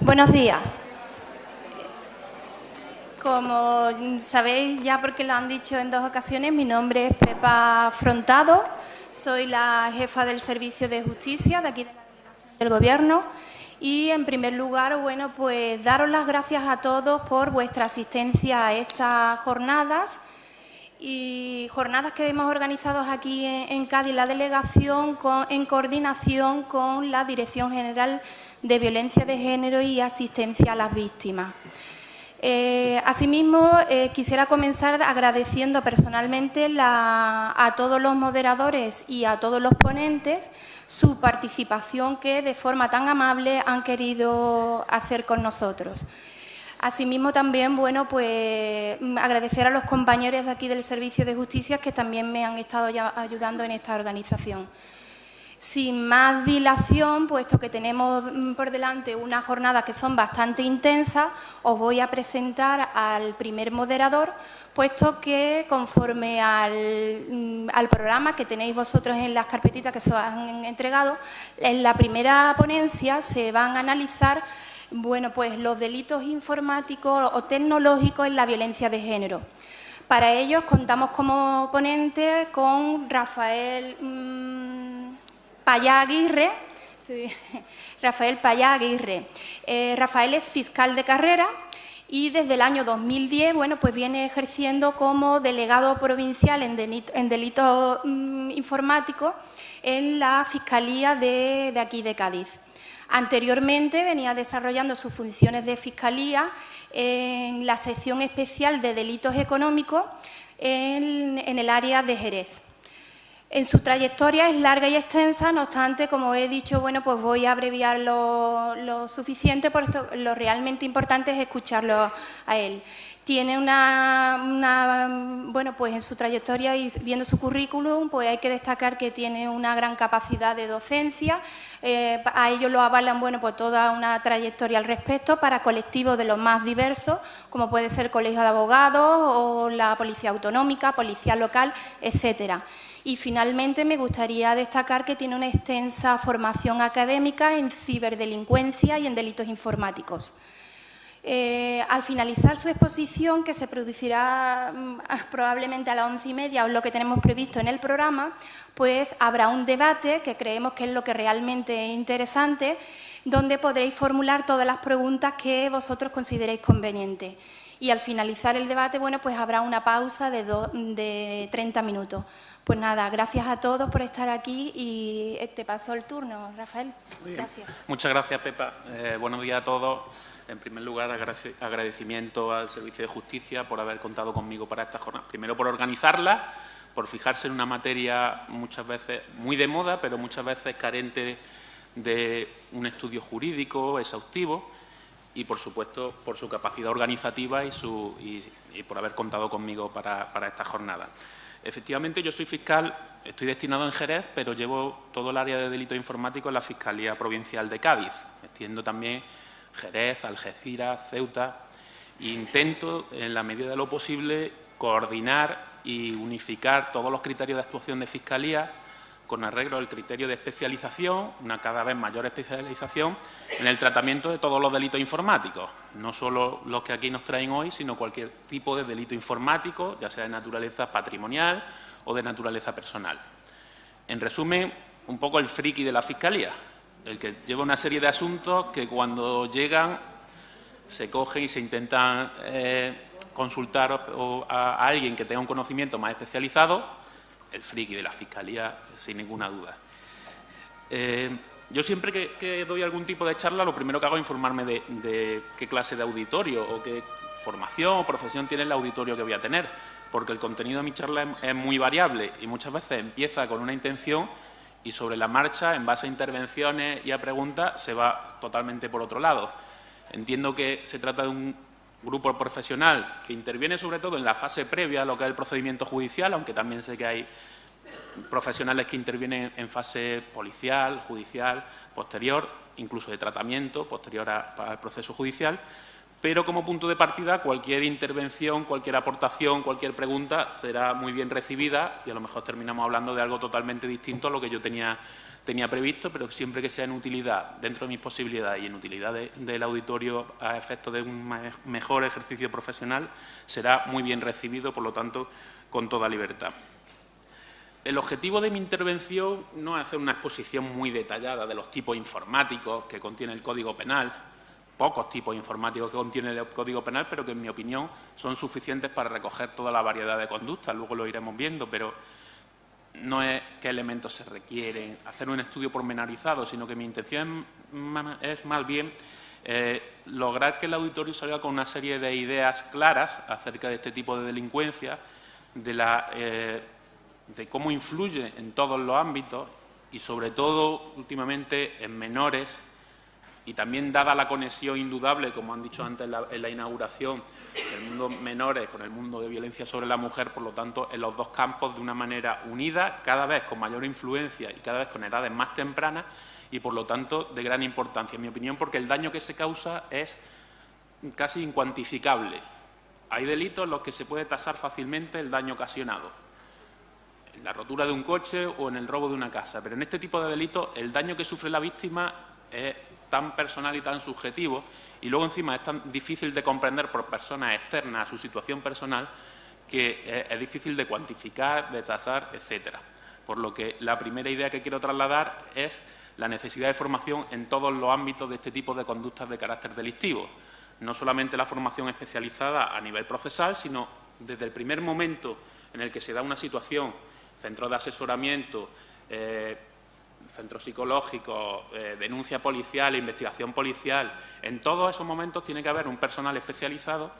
Buenos días. Como sabéis ya porque lo han dicho en 2 ocasiones, mi nombre es Pepa Frontado, soy la jefa del Servicio de Justicia de aquí de la Delegación del Gobierno y en primer lugar, bueno, pues daros las gracias a todos por vuestra asistencia a estas jornadas y jornadas que hemos organizado aquí en Cádiz, la delegación, en coordinación con la Dirección General de Violencia de Género y Asistencia a las Víctimas. Asimismo, quisiera comenzar agradeciendo personalmente a todos los moderadores y a todos los ponentes su participación que de forma tan amable han querido hacer con nosotros. Asimismo, también, bueno, pues agradecer a los compañeros de aquí del Servicio de Justicia que también me han estado ayudando en esta organización. Sin más dilación, puesto que tenemos por delante una jornada que son bastante intensas, os voy a presentar al primer moderador, puesto que conforme al programa que tenéis vosotros en las carpetitas que se os han entregado, en la primera ponencia se van a analizar pues los delitos informáticos o tecnológicos en la violencia de género. Para ellos contamos como ponente con Rafael Payá Aguirre. Rafael es fiscal de carrera y desde el año 2010 pues viene ejerciendo como delegado provincial en delitos informáticos en la Fiscalía de aquí de Cádiz. Anteriormente venía desarrollando sus funciones de fiscalía en la sección especial de delitos económicos en el área de Jerez. En su trayectoria es larga y extensa, no obstante, como he dicho, pues voy a abreviar lo suficiente, porque lo realmente importante es escucharlo a él. Tiene pues en su trayectoria y viendo su currículum, pues hay que destacar que tiene una gran capacidad de docencia. A ello lo avalan, pues toda una trayectoria al respecto para colectivos de los más diversos, como puede ser el Colegio de Abogados o la Policía Autonómica, Policía Local, etcétera. Y finalmente me gustaría destacar que tiene una extensa formación académica en ciberdelincuencia y en delitos informáticos. Al finalizar su exposición, que se producirá probablemente a las 11:30, o lo que tenemos previsto en el programa, pues habrá un debate, que creemos que es lo que realmente es interesante, donde podréis formular todas las preguntas que vosotros consideréis convenientes. Y al finalizar el debate, pues habrá una pausa de 30 minutos. Pues nada, gracias a todos por estar aquí y te paso el turno, Rafael. Gracias. Muchas gracias, Pepa. Buenos días a todos. En primer lugar, agradecimiento al Servicio de Justicia por haber contado conmigo para esta jornada. Primero, por organizarla, por fijarse en una materia muchas veces muy de moda, pero muchas veces carente de un estudio jurídico exhaustivo y, por supuesto, por su capacidad organizativa y por haber contado conmigo para esta jornada. Efectivamente, yo soy fiscal, estoy destinado en Jerez, pero llevo todo el área de delitos informáticos en la Fiscalía Provincial de Cádiz. Entiendo también Jerez, Algeciras, Ceuta. Intento, en la medida de lo posible, coordinar y unificar todos los criterios de actuación de Fiscalía con arreglo al criterio de especialización, una cada vez mayor especialización, en el tratamiento de todos los delitos informáticos, no solo los que aquí nos traen hoy, sino cualquier tipo de delito informático, ya sea de naturaleza patrimonial o de naturaleza personal. En resumen, un poco el friki de la Fiscalía, el que lleva una serie de asuntos que cuando llegan se cogen y se intentan consultar a alguien que tenga un conocimiento más especializado. El friki de la Fiscalía, sin ninguna duda. Yo siempre que doy algún tipo de charla, lo primero que hago es informarme de qué clase de auditorio o qué formación o profesión tiene el auditorio que voy a tener, porque el contenido de mi charla es muy variable y muchas veces empieza con una intención y sobre la marcha, en base a intervenciones y a preguntas, se va totalmente por otro lado. Entiendo que se trata de un grupo profesional que interviene sobre todo en la fase previa a lo que es el procedimiento judicial, aunque también sé que hay profesionales que intervienen en fase policial, judicial, posterior, incluso de tratamiento, posterior al proceso judicial, pero como punto de partida cualquier intervención, cualquier aportación, cualquier pregunta será muy bien recibida y a lo mejor terminamos hablando de algo totalmente distinto a lo que yo tenía previsto, pero siempre que sea en utilidad, dentro de mis posibilidades y en utilidad del auditorio a efectos de un mejor ejercicio profesional, será muy bien recibido, por lo tanto, con toda libertad. El objetivo de mi intervención no es hacer una exposición muy detallada de los tipos informáticos que contiene el Código Penal, pocos tipos informáticos que contiene el Código Penal, pero que en mi opinión son suficientes para recoger toda la variedad de conductas, luego lo iremos viendo, pero no es qué elementos se requieren, hacer un estudio pormenorizado, sino que mi intención es más bien lograr que el auditorio salga con una serie de ideas claras acerca de este tipo de delincuencia, de cómo influye en todos los ámbitos y, sobre todo, últimamente en menores, y también dada la conexión indudable, como han dicho antes en la inauguración, del mundo menores con el mundo de violencia sobre la mujer, por lo tanto, en los dos campos de una manera unida, cada vez con mayor influencia y cada vez con edades más tempranas y, por lo tanto, de gran importancia, en mi opinión, porque el daño que se causa es casi incuantificable. Hay delitos en los que se puede tasar fácilmente el daño ocasionado, en la rotura de un coche o en el robo de una casa, pero en este tipo de delitos el daño que sufre la víctima es tan personal y tan subjetivo, y luego encima es tan difícil de comprender por personas externas a su situación personal que es difícil de cuantificar, de tasar, etcétera. Por lo que la primera idea que quiero trasladar es la necesidad de formación en todos los ámbitos de este tipo de conductas de carácter delictivo. No solamente la formación especializada a nivel procesal, sino desde el primer momento en el que se da una situación, centros de asesoramiento, centros psicológicos, denuncia policial, investigación policial. En todos esos momentos tiene que haber un personal especializado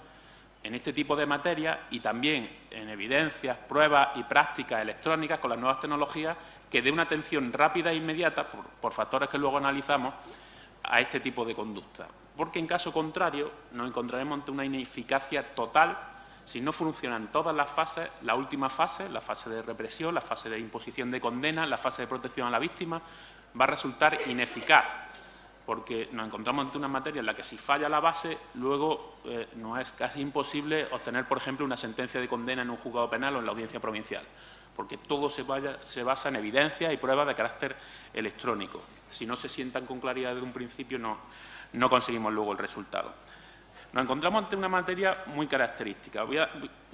en este tipo de materias y también en evidencias, pruebas y prácticas electrónicas con las nuevas tecnologías que dé una atención rápida e inmediata, por factores que luego analizamos, a este tipo de conducta. Porque en caso contrario nos encontraremos ante una ineficacia total si no funcionan todas las fases, la última fase, la fase de represión, la fase de imposición de condena, la fase de protección a la víctima, va a resultar ineficaz, porque nos encontramos ante una materia en la que si falla la base, luego nos es casi imposible obtener, por ejemplo, una sentencia de condena en un juzgado penal o en la audiencia provincial, porque todo se basa en evidencias y pruebas de carácter electrónico. Si no se sientan con claridad desde un principio, no conseguimos luego el resultado. Nos encontramos ante una materia muy característica.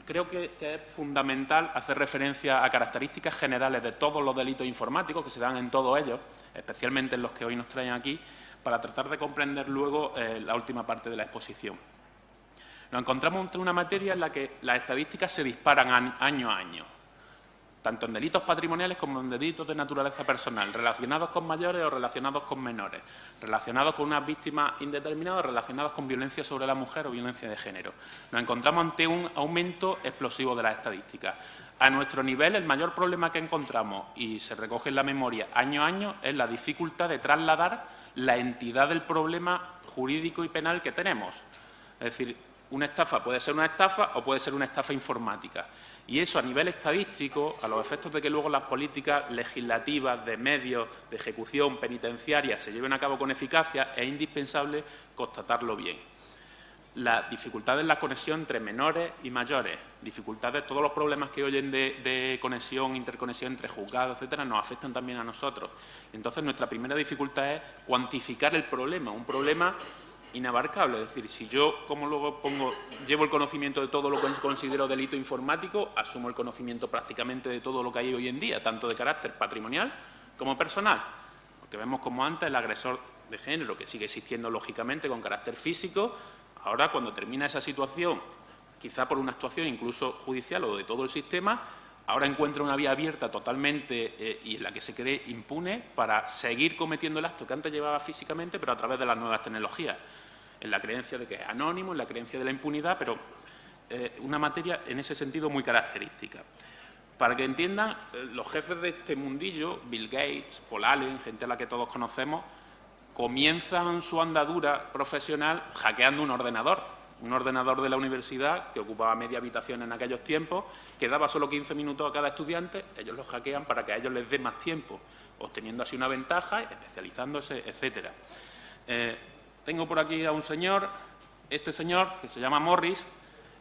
Creo que es fundamental hacer referencia a características generales de todos los delitos informáticos que se dan en todos ellos, especialmente en los que hoy nos traen aquí, para tratar de comprender luego la última parte de la exposición. Nos encontramos ante una materia en la que las estadísticas se disparan año a año, tanto en delitos patrimoniales como en delitos de naturaleza personal, relacionados con mayores o relacionados con menores, relacionados con unas víctimas indeterminadas o relacionados con violencia sobre la mujer o violencia de género. Nos encontramos ante un aumento explosivo de las estadísticas. A nuestro nivel, el mayor problema que encontramos, y se recoge en la memoria año a año, es la dificultad de trasladar la entidad del problema jurídico y penal que tenemos. Es decir, una estafa puede ser una estafa o puede ser una estafa informática. Y eso a nivel estadístico, a los efectos de que luego las políticas legislativas, de medios, de ejecución penitenciaria se lleven a cabo con eficacia, es indispensable constatarlo bien. Las dificultades en la conexión entre menores y mayores, dificultades, todos los problemas que oyen de conexión, interconexión entre juzgados, etcétera, nos afectan también a nosotros. Entonces, nuestra primera dificultad es cuantificar el problema, un problema inabarcable. Es decir, si yo, como luego llevo el conocimiento de todo lo que considero delito informático, asumo el conocimiento prácticamente de todo lo que hay hoy en día, tanto de carácter patrimonial como personal. Porque vemos como antes el agresor de género, que sigue existiendo lógicamente con carácter físico, ahora cuando termina esa situación, quizá por una actuación incluso judicial o de todo el sistema, ahora encuentra una vía abierta totalmente y en la que se quede impune para seguir cometiendo el acto que antes llevaba físicamente, pero a través de las nuevas tecnologías, en la creencia de que es anónimo, en la creencia de la impunidad, pero una materia en ese sentido muy característica. Para que entiendan, los jefes de este mundillo, Bill Gates, Paul Allen, gente a la que todos conocemos, comienzan su andadura profesional hackeando un ordenador de la universidad que ocupaba media habitación en aquellos tiempos, que daba solo 15 minutos a cada estudiante, ellos lo hackean para que a ellos les dé más tiempo, obteniendo así una ventaja, especializándose, etcétera. Tengo por aquí a un señor Este señor, que se llama Morris,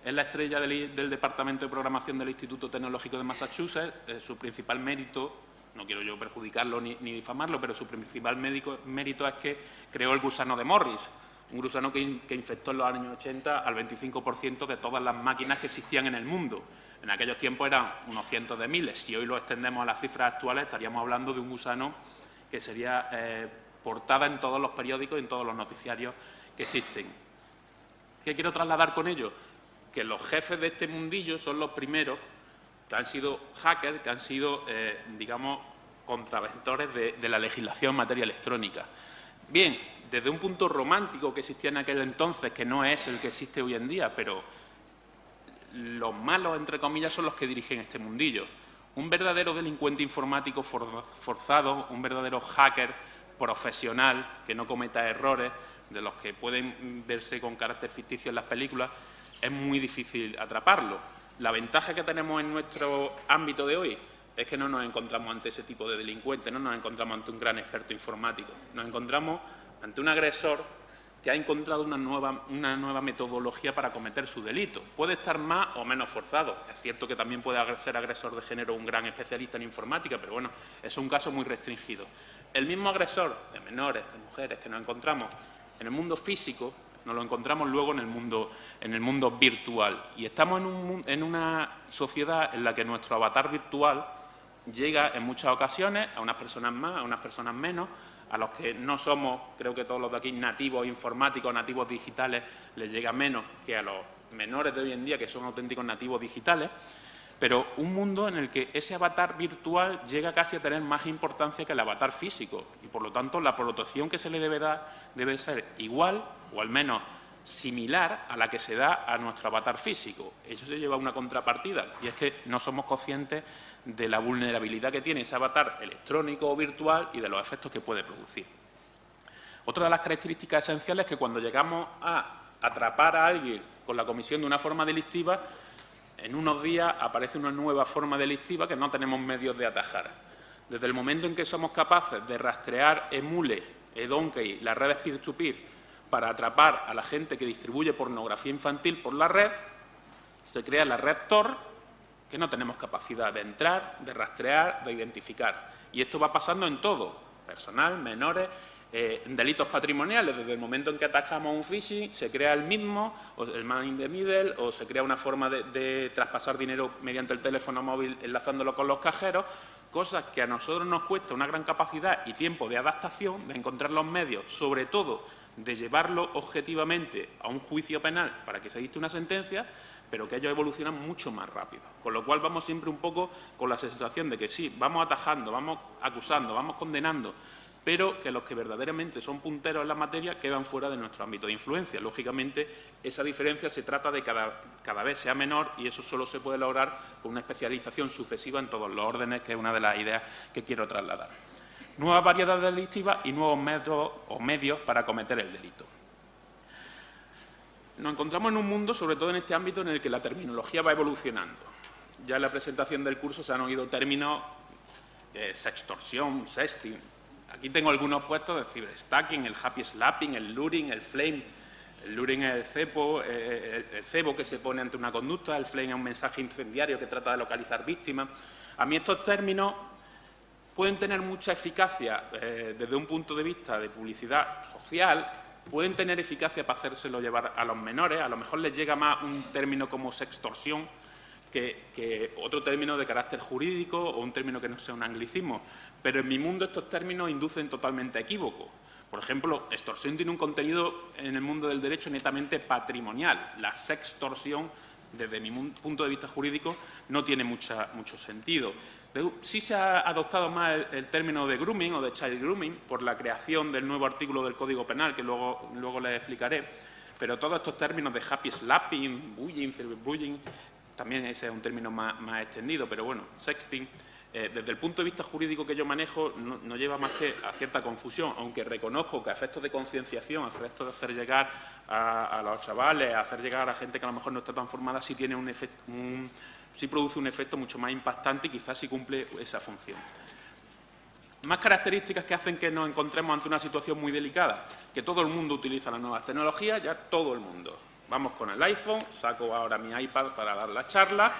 es la estrella del Departamento de Programación del Instituto Tecnológico de Massachusetts. Su principal mérito, no quiero yo perjudicarlo ni difamarlo, pero su principal mérito es que creó el gusano de Morris, un gusano que infectó en los años 80 al 25% de todas las máquinas que existían en el mundo. En aquellos tiempos eran unos cientos de miles. Si hoy lo extendemos a las cifras actuales, estaríamos hablando de un gusano que sería portada en todos los periódicos y en todos los noticiarios que existen. ¿Qué quiero trasladar con ello? Que los jefes de este mundillo son los primeros que han sido hackers, que han sido, digamos, contraventores de la legislación en materia electrónica. Bien, desde un punto romántico que existía en aquel entonces, que no es el que existe hoy en día, pero los malos, entre comillas, son los que dirigen este mundillo. Un verdadero delincuente informático forzado, un verdadero hacker profesional que no cometa errores, de los que pueden verse con carácter ficticio en las películas, es muy difícil atraparlo. La ventaja que tenemos en nuestro ámbito de hoy es que no nos encontramos ante ese tipo de delincuentes, no nos encontramos ante un gran experto informático, nos encontramos ante un agresor que ha encontrado una nueva metodología para cometer su delito. Puede estar más o menos forzado. Es cierto que también puede ser agresor de género un gran especialista en informática, pero bueno, es un caso muy restringido. El mismo agresor de menores, de mujeres que nos encontramos en el mundo físico, nos lo encontramos luego en el mundo virtual. Y estamos en una sociedad en la que nuestro avatar virtual llega en muchas ocasiones a unas personas más, a unas personas menos, a los que no somos, creo que todos los de aquí, nativos informáticos, nativos digitales, les llega menos que a los menores de hoy en día, que son auténticos nativos digitales, pero un mundo en el que ese avatar virtual llega casi a tener más importancia que el avatar físico y, por lo tanto, la protección que se le debe dar debe ser igual o al menos similar a la que se da a nuestro avatar físico. Eso se lleva a una contrapartida y es que no somos conscientes de la vulnerabilidad que tiene ese avatar electrónico o virtual y de los efectos que puede producir. Otra de las características esenciales es que cuando llegamos a atrapar a alguien con la comisión de una forma delictiva, en unos días aparece una nueva forma delictiva que no tenemos medios de atajar. Desde el momento en que somos capaces de rastrear Emule, eDonkey, las redes peer-to-peer, para atrapar a la gente que distribuye pornografía infantil por la red, se crea la red Tor, que no tenemos capacidad de entrar, de rastrear, de identificar. Y esto va pasando en todo, personal, menores, delitos patrimoniales. Desde el momento en que atacamos un phishing, se crea el mismo, o el man in the middle, o se crea una forma de traspasar dinero mediante el teléfono móvil enlazándolo con los cajeros, cosas que a nosotros nos cuesta una gran capacidad y tiempo de adaptación, de encontrar los medios, sobre todo de llevarlo objetivamente a un juicio penal para que se dicte una sentencia, pero que ellos evolucionan mucho más rápido. Con lo cual vamos siempre un poco con la sensación de que sí, vamos atajando, vamos acusando, vamos condenando, pero que los que verdaderamente son punteros en la materia quedan fuera de nuestro ámbito de influencia. Lógicamente, esa diferencia se trata de que cada vez sea menor y eso solo se puede lograr con una especialización sucesiva en todos los órdenes, que es una de las ideas que quiero trasladar. Nuevas variedades delictivas y nuevos métodos o medios para cometer el delito. Nos encontramos en un mundo, sobre todo en este ámbito, en el que la terminología va evolucionando. Ya en la presentación del curso se han oído términos sextorsión, sexting. Aquí tengo algunos puestos de ciberstacking, el happy slapping, el luring, el flame. El luring es el cebo que se pone ante una conducta, el flame es un mensaje incendiario que trata de localizar víctimas. A mí estos términos pueden tener mucha eficacia desde un punto de vista de publicidad social, pueden tener eficacia para hacérselo llevar a los menores, a lo mejor les llega más un término como sextorsión que otro término de carácter jurídico o un término que no sea un anglicismo, pero en mi mundo estos términos inducen totalmente a equívoco. Por ejemplo, extorsión tiene un contenido en el mundo del derecho netamente patrimonial. La sextorsión, desde mi punto de vista jurídico, no tiene mucho sentido. Sí se ha adoptado más el término de grooming o de child grooming por la creación del nuevo artículo del Código Penal, que luego les explicaré, pero todos estos términos de happy slapping, bullying, cyberbullying, también ese es un término más extendido, pero bueno, sexting, desde el punto de vista jurídico que yo manejo, no lleva más que a cierta confusión, aunque reconozco que a efectos de concienciación, a efectos de hacer llegar a los chavales, a hacer llegar a gente que a lo mejor no está tan formada, sí tiene sí produce un efecto mucho más impactante y quizás sí cumple esa función. Más características que hacen que nos encontremos ante una situación muy delicada, que todo el mundo utiliza las nuevas tecnologías, ya todo el mundo. Vamos con el iPhone, saco ahora mi iPad para dar la charla,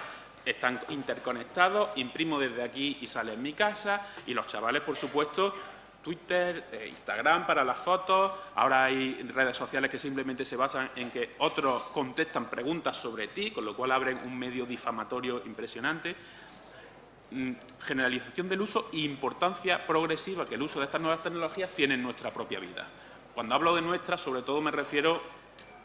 están interconectados, imprimo desde aquí y sale en mi casa, y los chavales, por supuesto, Twitter, Instagram para las fotos, ahora hay redes sociales que simplemente se basan en que otros contestan preguntas sobre ti, con lo cual abren un medio difamatorio impresionante. Generalización del uso e importancia progresiva que el uso de estas nuevas tecnologías tiene en nuestra propia vida. Cuando hablo de nuestra, sobre todo me refiero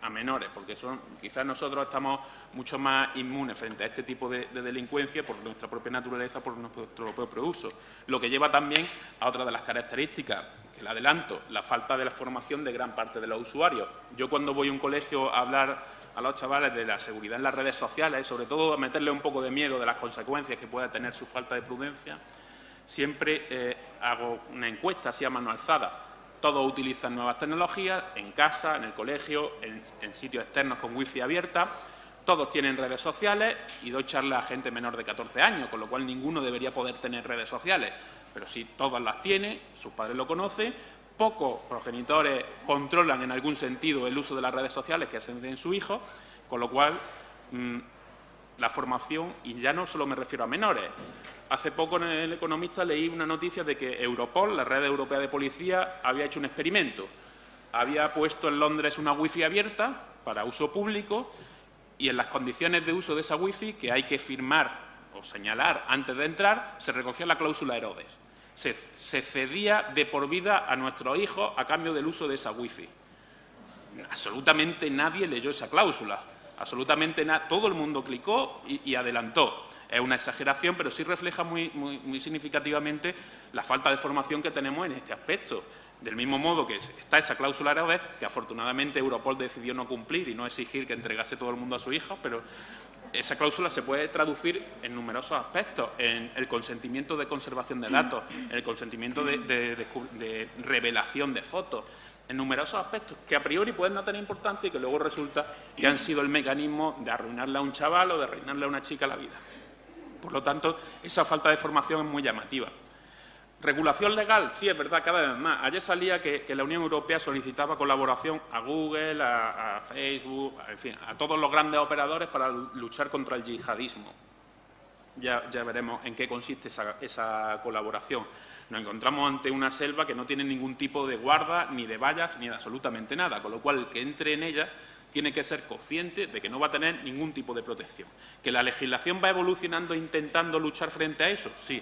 a menores, porque quizás nosotros estamos mucho más inmunes frente a este tipo de delincuencia por nuestra propia naturaleza, por nuestro propio uso. Lo que lleva también a otra de las características, que le adelanto, la falta de la formación de gran parte de los usuarios. Yo cuando voy a un colegio a hablar a los chavales de la seguridad en las redes sociales, sobre todo a meterle un poco de miedo de las consecuencias que pueda tener su falta de prudencia, siempre hago una encuesta así a mano alzada. Todos utilizan nuevas tecnologías, en casa, en el colegio, en sitios externos con wifi abierta. Todos tienen redes sociales y doy charla a gente menor de 14 años, con lo cual ninguno debería poder tener redes sociales. Pero sí, todas las tienen, sus padres lo conocen. Pocos progenitores controlan en algún sentido el uso de las redes sociales que hacen en su hijo, con lo cual la formación, y ya no solo me refiero a menores. Hace poco en El Economista leí una noticia de que Europol, la red europea de policía, había hecho un experimento. Había puesto en Londres una wifi abierta para uso público y en las condiciones de uso de esa wifi, que hay que firmar o señalar antes de entrar, se recogía la cláusula Herodes. Se cedía de por vida a nuestros hijos a cambio del uso de esa wifi. Absolutamente nadie leyó esa cláusula. Absolutamente nada. Todo el mundo clicó y adelantó. Es una exageración, pero sí refleja muy significativamente la falta de formación que tenemos en este aspecto. Del mismo modo que está esa cláusula Herodes, que afortunadamente Europol decidió no cumplir y no exigir que entregase todo el mundo a su hijo, pero esa cláusula se puede traducir en numerosos aspectos, en el consentimiento de conservación de datos, en el consentimiento de revelación de fotos, en numerosos aspectos que a priori pueden no tener importancia y que luego resulta que han sido el mecanismo de arruinarle a un chaval o de arruinarle a una chica la vida. Por lo tanto, esa falta de formación es muy llamativa. Regulación legal, sí, es verdad, cada vez más. Ayer salía que la Unión Europea solicitaba colaboración a Google, a Facebook, en fin, a todos los grandes operadores para luchar contra el yihadismo. Ya veremos en qué consiste esa colaboración. Nos encontramos ante una selva que no tiene ningún tipo de guarda, ni de vallas, ni de absolutamente nada, con lo cual el que entre en ella tiene que ser consciente de que no va a tener ningún tipo de protección. ¿Que la legislación va evolucionando intentando luchar frente a eso? Sí.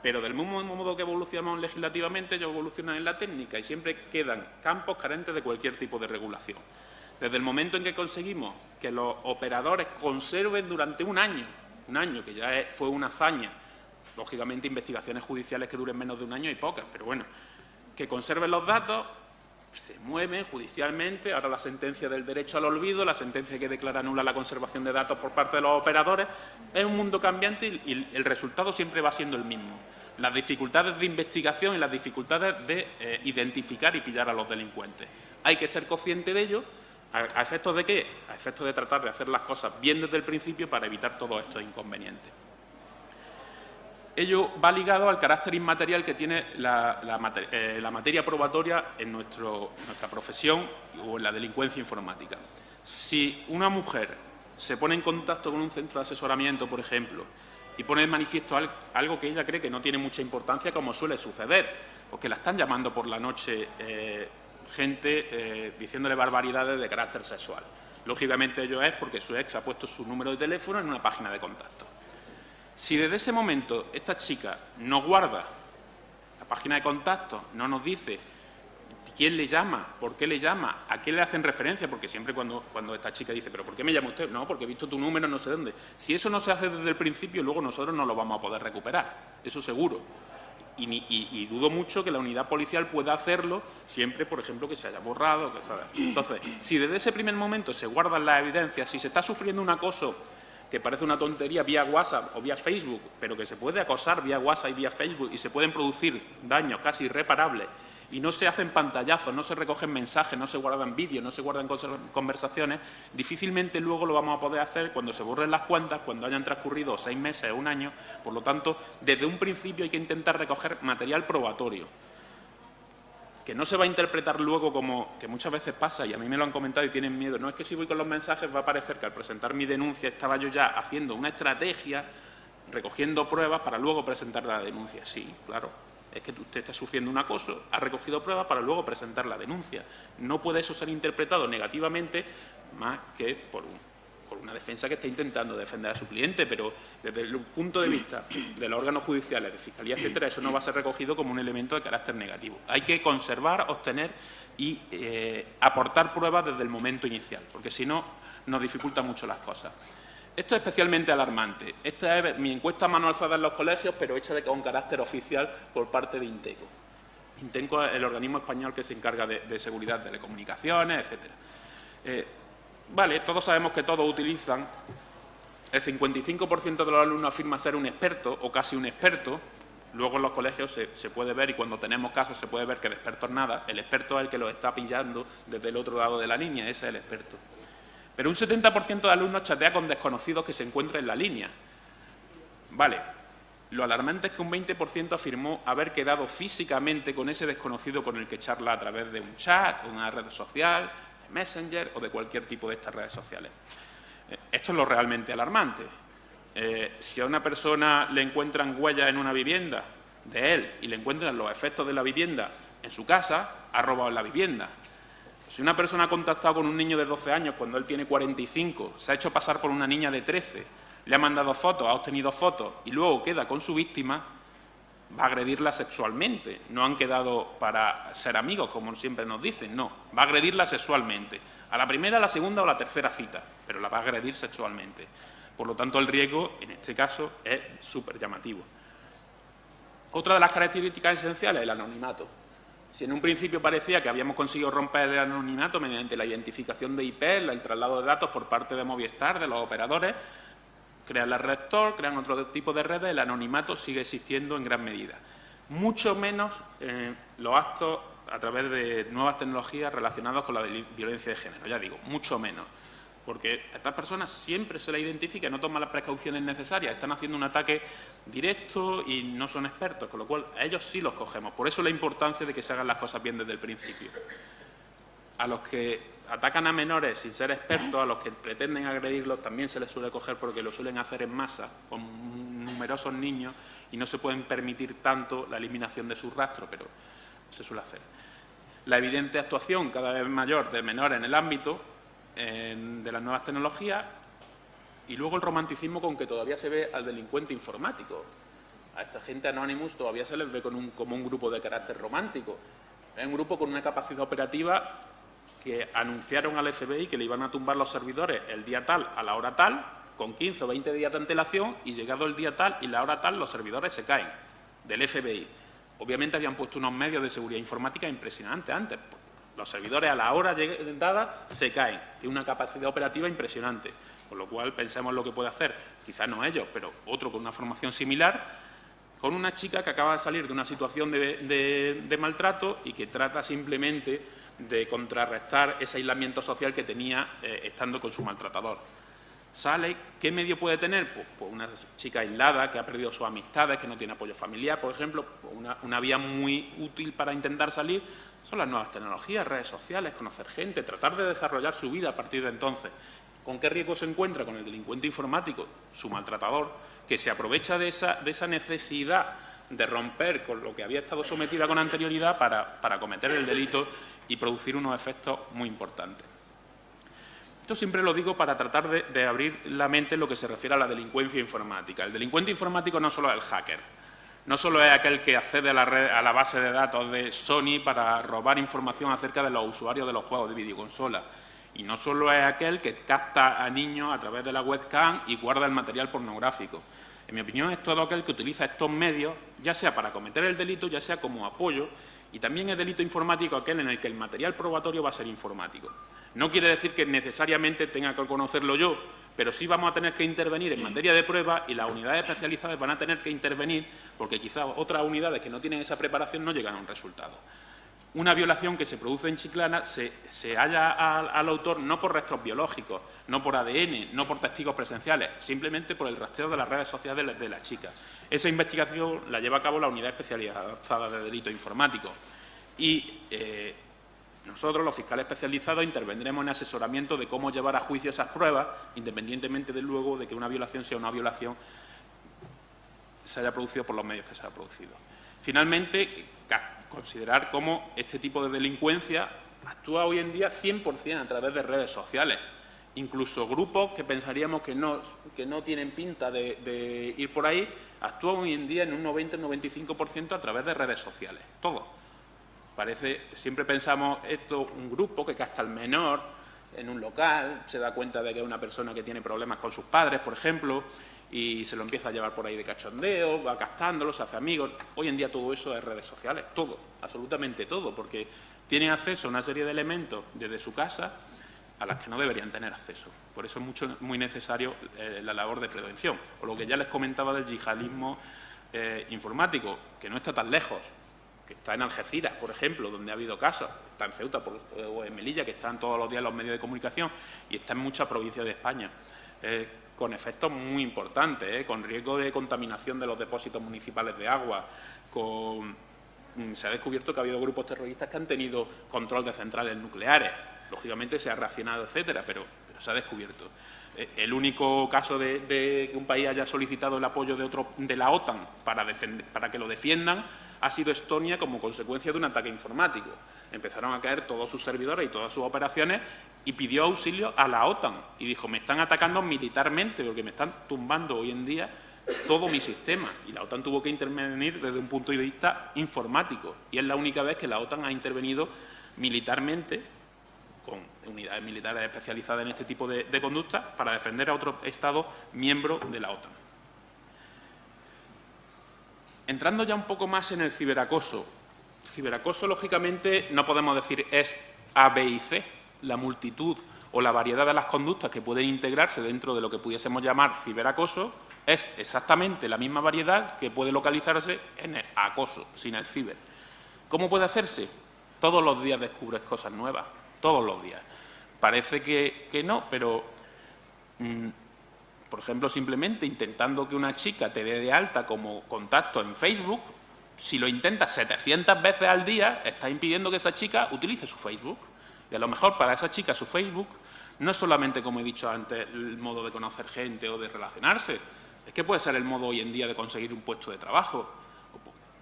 Pero del mismo modo que evolucionamos legislativamente, ellos evolucionan en la técnica y siempre quedan campos carentes de cualquier tipo de regulación. Desde el momento en que conseguimos que los operadores conserven durante un año que ya fue una hazaña, lógicamente investigaciones judiciales que duren menos de un año hay pocas, pero bueno, que conserven los datos, se mueven judicialmente, ahora la sentencia del derecho al olvido, la sentencia que declara nula la conservación de datos por parte de los operadores, es un mundo cambiante y el resultado siempre va siendo el mismo. Las dificultades de investigación y las dificultades de identificar y pillar a los delincuentes. Hay que ser consciente de ello, ¿a efectos de qué? A efectos de tratar de hacer las cosas bien desde el principio para evitar todos estos inconvenientes. Ello va ligado al carácter inmaterial que tiene la materia probatoria en nuestra profesión o en la delincuencia informática. Si una mujer se pone en contacto con un centro de asesoramiento, por ejemplo, y pone de manifiesto algo que ella cree que no tiene mucha importancia, como suele suceder, porque la están llamando por la noche gente diciéndole barbaridades de carácter sexual. Lógicamente ello es porque su ex ha puesto su número de teléfono en una página de contacto. Si desde ese momento esta chica no guarda la página de contacto, no nos dice quién le llama, por qué le llama, a qué le hacen referencia, porque siempre cuando esta chica dice, ¿pero por qué me llama usted? No, porque he visto tu número no sé dónde. Si eso no se hace desde el principio, luego nosotros no lo vamos a poder recuperar, eso seguro. Y dudo mucho que la unidad policial pueda hacerlo siempre, por ejemplo, que se haya borrado. Entonces, si desde ese primer momento se guardan las evidencias, si se está sufriendo un acoso que parece una tontería vía WhatsApp o vía Facebook, pero que se puede acosar vía WhatsApp y vía Facebook y se pueden producir daños casi irreparables y no se hacen pantallazos, no se recogen mensajes, no se guardan vídeos, no se guardan conversaciones, difícilmente luego lo vamos a poder hacer cuando se borren las cuentas, cuando hayan transcurrido 6 meses o un año. Por lo tanto, desde un principio hay que intentar recoger material probatorio, que no se va a interpretar luego como, que muchas veces pasa, y a mí me lo han comentado y tienen miedo, no es que si voy con los mensajes va a parecer que al presentar mi denuncia estaba yo ya haciendo una estrategia, recogiendo pruebas para luego presentar la denuncia. Sí, claro, es que usted está sufriendo un acoso, ha recogido pruebas para luego presentar la denuncia. No puede eso ser interpretado negativamente más que por una defensa que está intentando defender a su cliente, pero desde el punto de vista de los órganos judiciales, de Fiscalía, etcétera, eso no va a ser recogido como un elemento de carácter negativo. Hay que conservar, obtener y aportar pruebas desde el momento inicial, porque si no, nos dificulta mucho las cosas. Esto es especialmente alarmante. Esta es mi encuesta a mano alzada en los colegios, pero hecha con carácter oficial por parte de Inteco. Inteco es el organismo español que se encarga de seguridad de telecomunicaciones, etcétera. Vale, todos sabemos que todos utilizan, el 55% de los alumnos afirma ser un experto o casi un experto. Luego en los colegios se puede ver, y cuando tenemos casos se puede ver que de expertos nada. El experto es el que los está pillando desde el otro lado de la línea, ese es el experto. Pero un 70% de alumnos chatea con desconocidos que se encuentran en la línea. Vale, lo alarmante es que un 20% afirmó haber quedado físicamente con ese desconocido con el que charla a través de un chat, una red social, de Messenger o de cualquier tipo de estas redes sociales. Esto es lo realmente alarmante. Si a una persona le encuentran huellas en una vivienda de él y le encuentran los efectos de la vivienda en su casa, ha robado en la vivienda. Si una persona ha contactado con un niño de 12 años cuando él tiene 45, se ha hecho pasar por una niña de 13, le ha mandado fotos, ha obtenido fotos y luego queda con su víctima, va a agredirla sexualmente. No han quedado para ser amigos, como siempre nos dicen, no. Va a agredirla sexualmente. A la primera, a la segunda o a la tercera cita, pero la va a agredir sexualmente. Por lo tanto, el riesgo, en este caso, es súper llamativo. Otra de las características esenciales es el anonimato. Si en un principio parecía que habíamos conseguido romper el anonimato mediante la identificación de IP, el traslado de datos por parte de Movistar, de los operadores, crean la red Tor, crean otro tipo de redes, el anonimato sigue existiendo en gran medida. Mucho menos los actos a través de nuevas tecnologías relacionadas con la violencia de género, ya digo, mucho menos. Porque a estas personas siempre se les identifica, no toman las precauciones necesarias, están haciendo un ataque directo y no son expertos, con lo cual a ellos sí los cogemos. Por eso la importancia de que se hagan las cosas bien desde el principio. A los que atacan a menores sin ser expertos, a los que pretenden agredirlos, también se les suele coger porque lo suelen hacer en masa, con numerosos niños, y no se pueden permitir tanto la eliminación de sus rastros, pero se suele hacer. La evidente actuación cada vez mayor de menores en el ámbito de las nuevas tecnologías, y luego el romanticismo con que todavía se ve al delincuente informático. A esta gente Anonymous todavía se les ve como un grupo de carácter romántico. Es un grupo con una capacidad operativa que anunciaron al FBI que le iban a tumbar los servidores el día tal, a la hora tal, con 15 o 20 días de antelación, y llegado el día tal y la hora tal, los servidores se caen del FBI. Obviamente habían puesto unos medios de seguridad informática impresionantes antes. Los servidores a la hora dada se caen. Tiene una capacidad operativa impresionante. Con lo cual pensemos lo que puede hacer, quizás no ellos, pero otro con una formación similar, con una chica que acaba de salir de una situación de maltrato y que trata simplemente de contrarrestar ese aislamiento social que tenía estando con su maltratador. Sale, ¿qué medio puede tener? Pues una chica aislada que ha perdido sus amistades, que no tiene apoyo familiar, por ejemplo. Una vía muy útil para intentar salir son las nuevas tecnologías, redes sociales, conocer gente, tratar de desarrollar su vida a partir de entonces. ¿Con qué riesgo se encuentra? Con el delincuente informático, su maltratador, que se aprovecha de esa necesidad de romper con lo que había estado sometida con anterioridad para cometer el delito y producir unos efectos muy importantes. Esto siempre lo digo para tratar de abrir la mente en lo que se refiere a la delincuencia informática. El delincuente informático no solo es el hacker, no solo es aquel que accede a la base de datos de Sony para robar información acerca de los usuarios de los juegos de videoconsola, y no solo es aquel que capta a niños a través de la webcam y guarda el material pornográfico. En mi opinión, es todo aquel que utiliza estos medios, ya sea para cometer el delito, ya sea como apoyo, y también es delito informático aquel en el que el material probatorio va a ser informático. No quiere decir que necesariamente tenga que conocerlo yo, pero sí vamos a tener que intervenir en materia de pruebas, y las unidades especializadas van a tener que intervenir porque quizás otras unidades que no tienen esa preparación no llegan a un resultado. una violación que se produce en Chiclana se halla al autor no por restos biológicos, no por ADN, no por testigos presenciales, simplemente por el rastreo de las redes sociales de la chica. Esa investigación la lleva a cabo la Unidad Especializada de Delitos Informáticos y nosotros, los fiscales especializados, intervendremos en asesoramiento de cómo llevar a juicio esas pruebas, independientemente, de luego, de que una violación sea una violación se haya producido por los medios que se haya producido. Finalmente, considerar cómo este tipo de delincuencia actúa hoy en día 100% a través de redes sociales. Incluso grupos que pensaríamos que no tienen pinta de ir por ahí, actúan hoy en día en un 90-95% a través de redes sociales. Todo. Siempre pensamos esto, un grupo que gasta al menor en un local, se da cuenta de que es una persona que tiene problemas con sus padres, por ejemplo, y se lo empieza a llevar por ahí de cachondeo, va gastándolo, se hace amigos. Hoy en día todo eso es redes sociales, todo, absolutamente todo, porque tienen acceso a una serie de elementos desde su casa a las que no deberían tener acceso. Por eso es muy necesario la labor de prevención. O lo que ya les comentaba del yihadismo informático, que no está tan lejos, que está en Algeciras, por ejemplo, donde ha habido casos, está en Ceuta o en Melilla, que están todos los días en los medios de comunicación, y está en muchas provincias de España, con efectos muy importantes, con riesgo de contaminación de los depósitos municipales de agua, se ha descubierto que ha habido grupos terroristas que han tenido control de centrales nucleares. Lógicamente se ha reaccionado, etcétera, pero se ha descubierto. El único caso de que un país haya solicitado el apoyo de la OTAN para que lo defiendan ha sido Estonia como consecuencia de un ataque informático. Empezaron a caer todos sus servidores y todas sus operaciones y pidió auxilio a la OTAN y dijo: me están atacando militarmente porque me están tumbando hoy en día todo mi sistema. Y la OTAN tuvo que intervenir desde un punto de vista informático y es la única vez que la OTAN ha intervenido militarmente con unidades militares especializadas en este tipo de conductas para defender a otro Estado miembro de la OTAN. Entrando ya un poco más en el ciberacoso. Ciberacoso, lógicamente, no podemos decir es A, B y C. La multitud o la variedad de las conductas que pueden integrarse dentro de lo que pudiésemos llamar ciberacoso es exactamente la misma variedad que puede localizarse en el acoso, sin el ciber. ¿Cómo puede hacerse? Todos los días descubres cosas nuevas, todos los días. Parece que no, pero por ejemplo, simplemente intentando que una chica te dé de alta como contacto en Facebook, si lo intentas 700 veces al día, estás impidiendo que esa chica utilice su Facebook. Y a lo mejor para esa chica su Facebook no es solamente, como he dicho antes, el modo de conocer gente o de relacionarse, es que puede ser el modo hoy en día de conseguir un puesto de trabajo.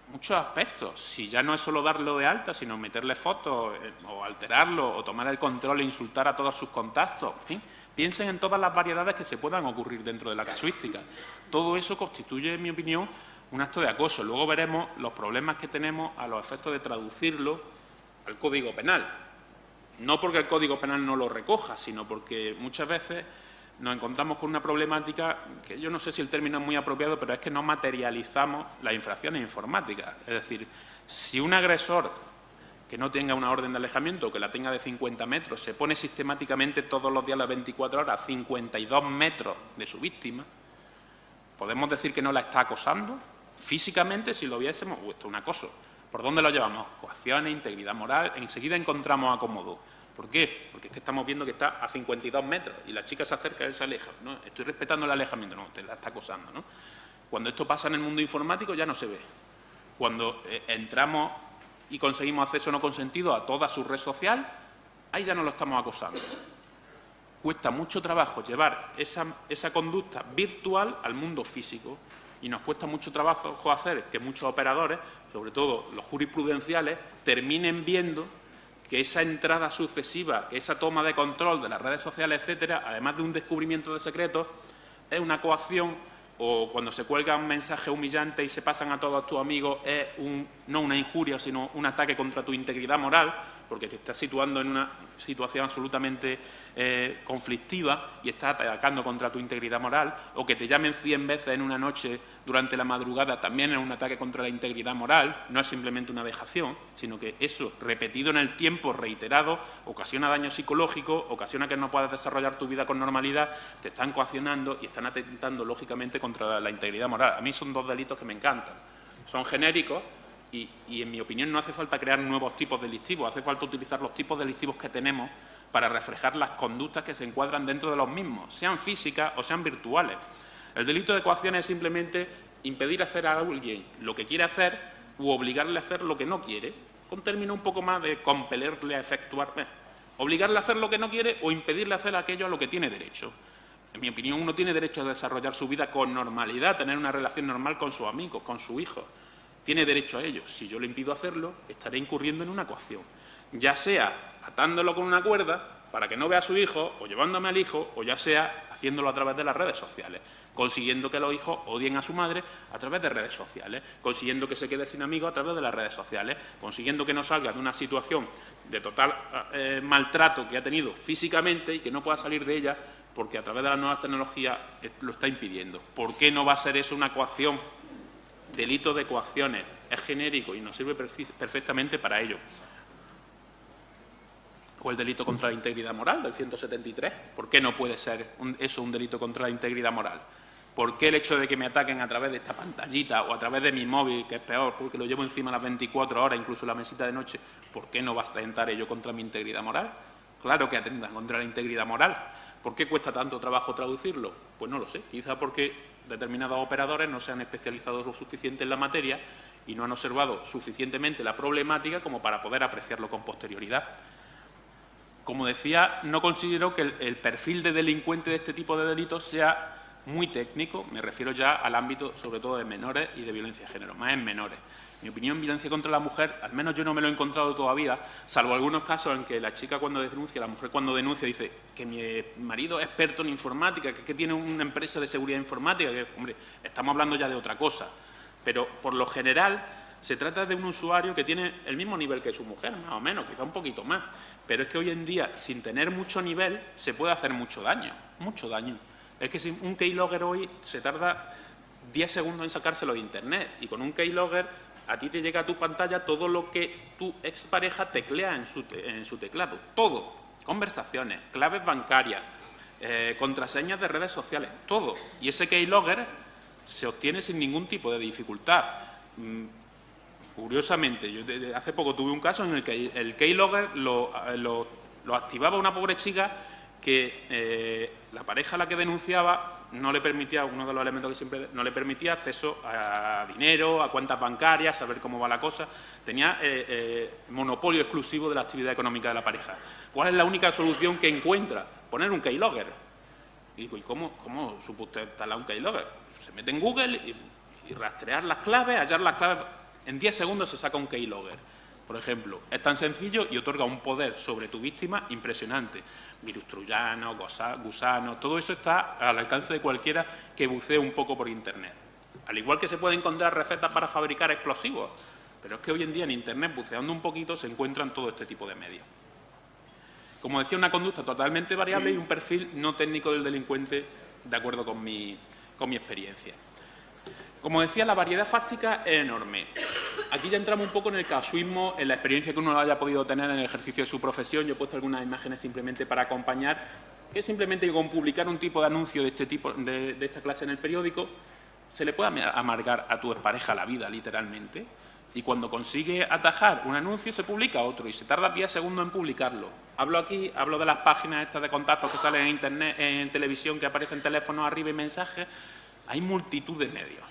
Muchos aspectos. Si ya no es solo darlo de alta, sino meterle fotos o alterarlo o tomar el control e insultar a todos sus contactos, en fin. Piensen en todas las variedades que se puedan ocurrir dentro de la casuística. Todo eso constituye, en mi opinión, un acto de acoso. Luego veremos los problemas que tenemos a los efectos de traducirlo al Código Penal. No porque el Código Penal no lo recoja, sino porque muchas veces nos encontramos con una problemática que yo no sé si el término es muy apropiado, pero es que no materializamos las infracciones informáticas. Es decir, si un agresor que no tenga una orden de alejamiento o que la tenga de 50 metros, se pone sistemáticamente todos los días, las 24 horas, 52 metros de su víctima, ¿podemos decir que no la está acosando? Físicamente, si lo viésemos, esto es un acoso. ¿Por dónde lo llevamos? Coacciones, integridad moral, enseguida encontramos acomodo. ¿Por qué? Porque es que estamos viendo que está a 52 metros y la chica se acerca y él se aleja. ¿No? Estoy respetando el alejamiento, no, te la está acosando, ¿no? Cuando esto pasa en el mundo informático ya no se ve. Cuando entramos y conseguimos acceso no consentido a toda su red social, ahí ya no lo estamos acosando. Cuesta mucho trabajo llevar esa conducta virtual al mundo físico y nos cuesta mucho trabajo hacer que muchos operadores, sobre todo los jurisprudenciales, terminen viendo que esa entrada sucesiva, que esa toma de control de las redes sociales, etcétera, además de un descubrimiento de secretos, es una coacción, o cuando se cuelga un mensaje humillante y se pasan a todos tus amigos, es no una injuria, sino un ataque contra tu integridad moral, porque te estás situando en una situación absolutamente conflictiva y estás atacando contra tu integridad moral, o que te llamen 100 veces en una noche durante la madrugada, también es un ataque contra la integridad moral, no es simplemente una vejación, sino que eso, repetido en el tiempo, reiterado, ocasiona daño psicológico, ocasiona que no puedas desarrollar tu vida con normalidad, te están coaccionando y están atentando, lógicamente, contra la integridad moral. A mí son dos delitos que me encantan. Son genéricos, Y en mi opinión no hace falta crear nuevos tipos delictivos, hace falta utilizar los tipos delictivos que tenemos para reflejar las conductas que se encuadran dentro de los mismos, sean físicas o sean virtuales. El delito de coacción es simplemente impedir hacer a alguien lo que quiere hacer u obligarle a hacer lo que no quiere, con término un poco más de compelerle a efectuar, obligarle a hacer lo que no quiere o impedirle hacer aquello a lo que tiene derecho. En mi opinión, uno tiene derecho a desarrollar su vida con normalidad, tener una relación normal con sus amigos, con su hijo. Tiene derecho a ello. Si yo le impido hacerlo, estaré incurriendo en una coacción. Ya sea atándolo con una cuerda para que no vea a su hijo, o llevándome al hijo, o ya sea haciéndolo a través de las redes sociales, consiguiendo que los hijos odien a su madre a través de redes sociales, consiguiendo que se quede sin amigos a través de las redes sociales, consiguiendo que no salga de una situación de total maltrato que ha tenido físicamente y que no pueda salir de ella porque a través de las nuevas tecnologías lo está impidiendo. ¿Por qué no va a ser eso una coacción? Delito de coacciones es genérico y nos sirve perfectamente para ello. O el delito contra la integridad moral del 173. ¿Por qué no puede ser eso un delito contra la integridad moral? ¿Por qué el hecho de que me ataquen a través de esta pantallita o a través de mi móvil, que es peor, porque lo llevo encima las 24 horas, incluso la mesita de noche, ¿por qué no va a atentar ello contra mi integridad moral? Claro que atentan contra la integridad moral. ¿Por qué cuesta tanto trabajo traducirlo? Pues no lo sé. Quizá porque determinados operadores no se han especializado lo suficiente en la materia y no han observado suficientemente la problemática como para poder apreciarlo con posterioridad. Como decía, no considero que el perfil de delincuente de este tipo de delitos sea muy técnico, me refiero ya al ámbito sobre todo de menores y de violencia de género, más en menores. En mi opinión, violencia contra la mujer, al menos yo no me lo he encontrado todavía, salvo algunos casos en que la chica cuando denuncia, la mujer cuando denuncia dice que mi marido es experto en informática, que tiene una empresa de seguridad informática, que, hombre, estamos hablando ya de otra cosa. Pero, por lo general, se trata de un usuario que tiene el mismo nivel que su mujer, más o menos, quizá un poquito más. Pero es que hoy en día, sin tener mucho nivel, se puede hacer mucho daño, mucho daño. Es que si un keylogger hoy se tarda 10 segundos en sacárselo de Internet y con un keylogger a ti te llega a tu pantalla todo lo que tu expareja teclea en su teclado. Todo. Conversaciones, claves bancarias, contraseñas de redes sociales, todo. Y ese keylogger se obtiene sin ningún tipo de dificultad. Curiosamente, yo hace poco tuve un caso en el que el keylogger lo activaba una pobre chica que la pareja a la que denunciaba no le permitía, uno de los elementos que siempre no le permitía acceso a dinero, a cuentas bancarias, saber cómo va la cosa. Tenía monopolio exclusivo de la actividad económica de la pareja. ¿Cuál es la única solución que encuentra? Poner un keylogger. Y digo, ¿y cómo supo usted instalar un keylogger? Se mete en Google y rastrear las claves, hallar las claves. En 10 segundos se saca un keylogger. Por ejemplo, es tan sencillo y otorga un poder sobre tu víctima impresionante. Virus troyano, gusanos, todo eso está al alcance de cualquiera que bucee un poco por Internet. Al igual que se pueden encontrar recetas para fabricar explosivos, pero es que hoy en día en Internet, buceando un poquito, se encuentran todo este tipo de medios. Como decía, una conducta totalmente variable y un perfil no técnico del delincuente, de acuerdo con mi experiencia. Como decía, la variedad fáctica es enorme. Aquí ya entramos un poco en el casuismo, en la experiencia que uno haya podido tener en el ejercicio de su profesión. Yo he puesto algunas imágenes simplemente para acompañar, que simplemente con publicar un tipo de anuncio de este tipo, de esta clase en el periódico, se le puede amargar a tu expareja la vida, literalmente. Y cuando consigue atajar un anuncio, se publica otro y se tarda 10 segundos en publicarlo. Hablo de las páginas estas de contactos que salen en Internet, en televisión, que aparecen teléfonos arriba y mensajes. Hay multitud de medios.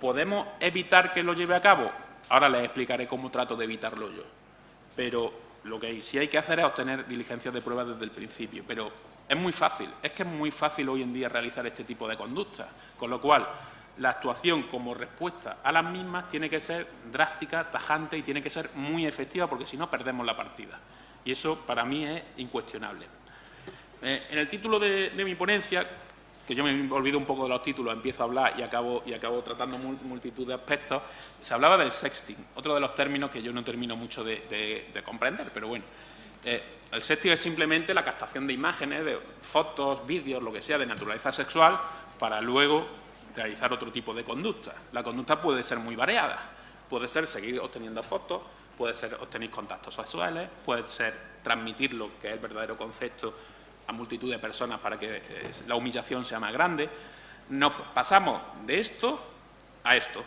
¿Podemos evitar que lo lleve a cabo? Ahora les explicaré cómo trato de evitarlo yo. Pero lo que sí hay que hacer es obtener diligencias de prueba desde el principio. Pero es muy fácil, es que es muy fácil hoy en día realizar este tipo de conductas. Con lo cual, la actuación como respuesta a las mismas tiene que ser drástica, tajante y tiene que ser muy efectiva porque si no perdemos la partida. Y eso para mí es incuestionable. En el título de mi ponencia, que yo me olvido un poco de los títulos, empiezo a hablar y acabo tratando multitud de aspectos, se hablaba del sexting, otro de los términos que yo no termino mucho de comprender, pero bueno. El sexting es simplemente la captación de imágenes, de fotos, vídeos, lo que sea, de naturaleza sexual, para luego realizar otro tipo de conducta. La conducta puede ser muy variada, puede ser seguir obteniendo fotos, puede ser obtener contactos sexuales, puede ser transmitir lo que es el verdadero concepto a multitud de personas para que la humillación sea más grande. Nos pasamos de esto a esto.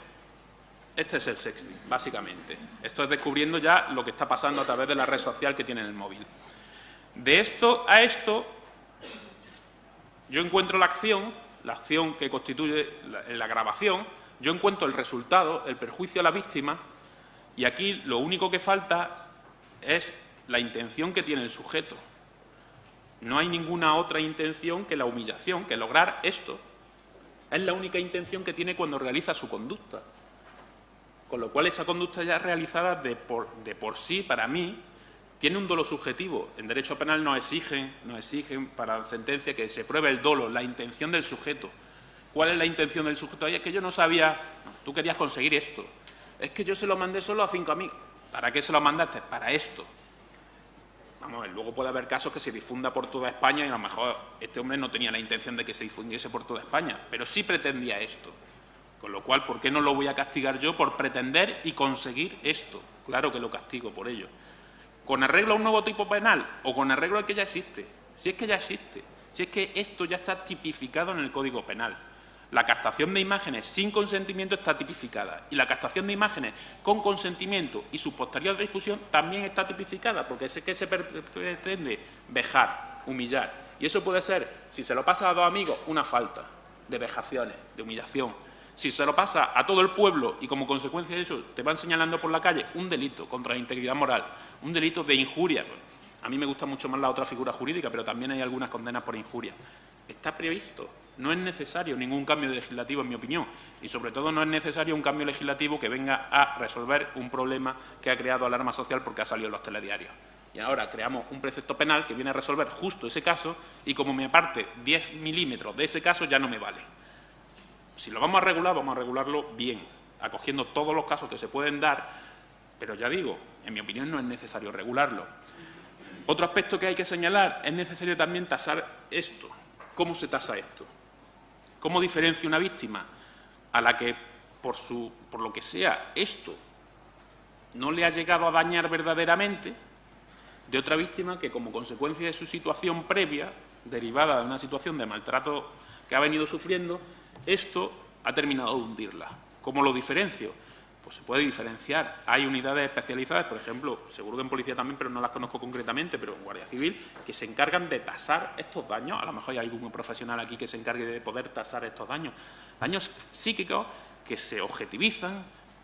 Este es el sexting, básicamente. Esto es descubriendo ya lo que está pasando a través de la red social que tiene en el móvil. De esto a esto, yo encuentro la acción que constituye la grabación, yo encuentro el resultado, el perjuicio a la víctima, y aquí lo único que falta es la intención que tiene el sujeto. No hay ninguna otra intención que la humillación, que lograr esto. Es la única intención que tiene cuando realiza su conducta. Con lo cual, esa conducta ya realizada de por sí, para mí, tiene un dolo subjetivo. En derecho penal nos exigen para la sentencia que se pruebe el dolo, la intención del sujeto. ¿Cuál es la intención del sujeto? Oye, es que yo no sabía, no, tú querías conseguir esto. Es que yo se lo mandé solo a 5 amigos. ¿Para qué se lo mandaste? Para esto. Vamos a ver, luego puede haber casos que se difunda por toda España y a lo mejor este hombre no tenía la intención de que se difundiese por toda España, pero sí pretendía esto. Con lo cual, ¿por qué no lo voy a castigar yo por pretender y conseguir esto? Claro que lo castigo por ello. ¿Con arreglo a un nuevo tipo penal o con arreglo al que ya existe? Si es que ya existe, si es que esto ya está tipificado en el Código Penal. La captación de imágenes sin consentimiento está tipificada y la captación de imágenes con consentimiento y su posterior difusión también está tipificada, porque es que se pretende vejar, humillar. Y eso puede ser, si se lo pasa a 2 amigos, una falta de vejaciones, de humillación. Si se lo pasa a todo el pueblo y como consecuencia de eso te van señalando por la calle, un delito contra la integridad moral, un delito de injuria. A mí me gusta mucho más la otra figura jurídica, pero también hay algunas condenas por injuria. Está previsto. No es necesario ningún cambio legislativo, en mi opinión, y sobre todo no es necesario un cambio legislativo que venga a resolver un problema que ha creado alarma social porque ha salido en los telediarios. Y ahora creamos un precepto penal que viene a resolver justo ese caso y como me aparte 10 milímetros de ese caso ya no me vale. Si lo vamos a regularlo bien, acogiendo todos los casos que se pueden dar, pero ya digo, en mi opinión no es necesario regularlo. Otro aspecto que hay que señalar, es necesario también tasar esto. ¿Cómo se tasa esto? ¿Cómo diferencia una víctima a la que, por lo que sea, esto no le ha llegado a dañar verdaderamente, de otra víctima que, como consecuencia de su situación previa, derivada de una situación de maltrato que ha venido sufriendo, esto ha terminado de hundirla? ¿Cómo lo diferencio? Pues se puede diferenciar. Hay unidades especializadas, por ejemplo, seguro que en policía también, pero no las conozco concretamente, pero en Guardia Civil, que se encargan de tasar estos daños. A lo mejor hay algún profesional aquí que se encargue de poder tasar estos daños. Daños psíquicos que se objetivizan,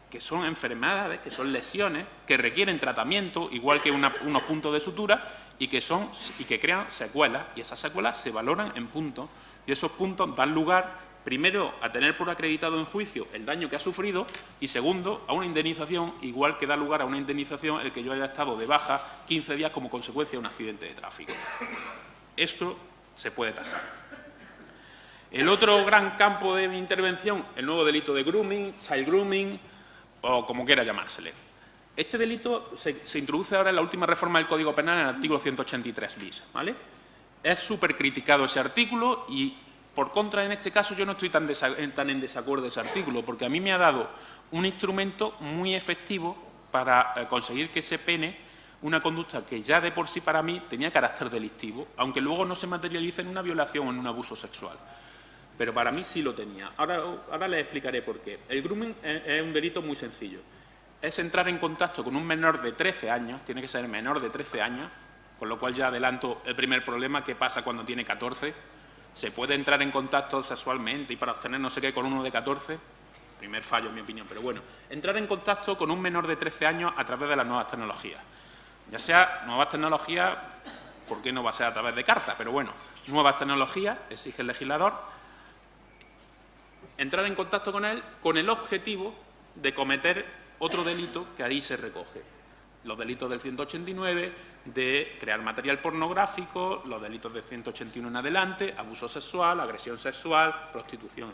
que son enfermedades, que son lesiones, que requieren tratamiento, igual que unos puntos de sutura, y que crean secuelas. Y esas secuelas se valoran en puntos. Y esos puntos dan lugar, primero, a tener por acreditado en juicio el daño que ha sufrido y, segundo, a una indemnización, igual que da lugar a una indemnización el que yo haya estado de baja 15 días como consecuencia de un accidente de tráfico. Esto se puede tasar. El otro gran campo de mi intervención, el nuevo delito de grooming, child grooming o como quiera llamársele. Este delito se introduce ahora en la última reforma del Código Penal en el artículo 183 bis, ¿vale? Es súper criticado ese artículo y, por contra, en este caso yo no estoy tan en desacuerdo de ese artículo, porque a mí me ha dado un instrumento muy efectivo para conseguir que se pene una conducta que ya de por sí para mí tenía carácter delictivo, aunque luego no se materialice en una violación o en un abuso sexual. Pero para mí sí lo tenía. Ahora les explicaré por qué. El grooming es un delito muy sencillo. Es entrar en contacto con un menor de 13 años, tiene que ser menor de 13 años, con lo cual ya adelanto el primer problema, que pasa cuando tiene 14. Se puede entrar en contacto sexualmente y para obtener no sé qué con uno de 14, primer fallo en mi opinión, pero bueno, entrar en contacto con un menor de 13 años a través de las nuevas tecnologías. Ya sea nuevas tecnologías, ¿por qué no va a ser a través de cartas? Pero bueno, nuevas tecnologías, exige el legislador, entrar en contacto con él con el objetivo de cometer otro delito que ahí se recoge. Los delitos del 189, de crear material pornográfico, los delitos del 181 en adelante, abuso sexual, agresión sexual, agresión,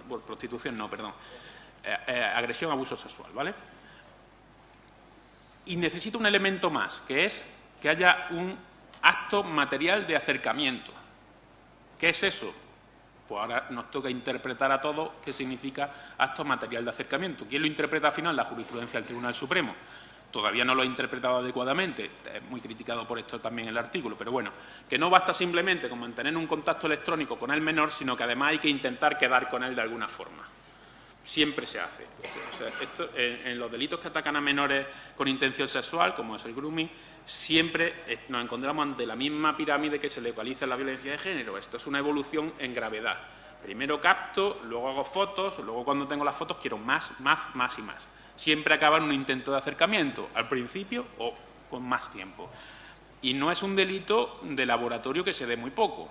abuso sexual, ¿vale? Y necesito un elemento más, que es que haya un acto material de acercamiento. ¿Qué es eso? Pues ahora nos toca interpretar a todos qué significa acto material de acercamiento. ¿Quién lo interpreta al final? La jurisprudencia del Tribunal Supremo. Todavía no lo ha interpretado adecuadamente, es muy criticado por esto también el artículo, pero bueno, que no basta simplemente con mantener un contacto electrónico con el menor, sino que además hay que intentar quedar con él de alguna forma. siempre se hace. O sea, esto, en los delitos que atacan a menores con intención sexual, como es el grooming, siempre nos encontramos ante la misma pirámide que se localiza en la violencia de género. Esto es una evolución en gravedad. Primero capto, luego hago fotos, luego cuando tengo las fotos quiero más y más. Siempre acaba en un intento de acercamiento, al principio o con más tiempo. Y no es un delito de laboratorio que se dé muy poco.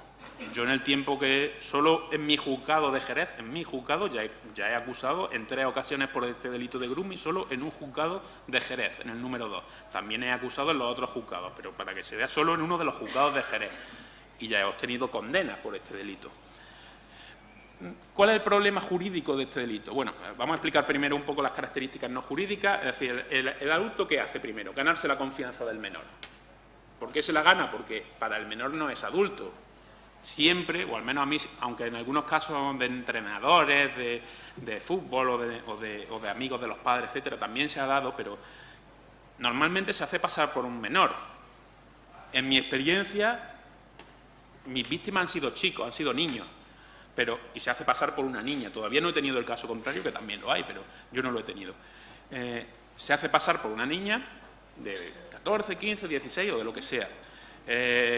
Yo en el tiempo que, solo en mi juzgado de Jerez, en mi juzgado ya he acusado en 3 ocasiones por este delito de grooming, solo en un juzgado de Jerez, en el número 2. También he acusado en los otros juzgados, pero para que se vea solo en uno de los juzgados de Jerez. Y ya he obtenido condenas por este delito. ¿Cuál es el problema jurídico de este delito? Bueno, vamos a explicar primero un poco las características no jurídicas. Es decir, el adulto, ¿qué hace primero? Ganarse la confianza del menor. ¿Por qué se la gana? Porque para el menor no es adulto. Siempre, o al menos a mí, aunque en algunos casos de entrenadores, de fútbol o de amigos de los padres, etcétera, también se ha dado, pero normalmente se hace pasar por un menor. En mi experiencia, mis víctimas han sido chicos, han sido niños, y se hace pasar por una niña. Todavía no he tenido el caso contrario, que también lo hay, pero yo no lo he tenido. Se hace pasar por una niña de 14, 15, 16 o de lo que sea.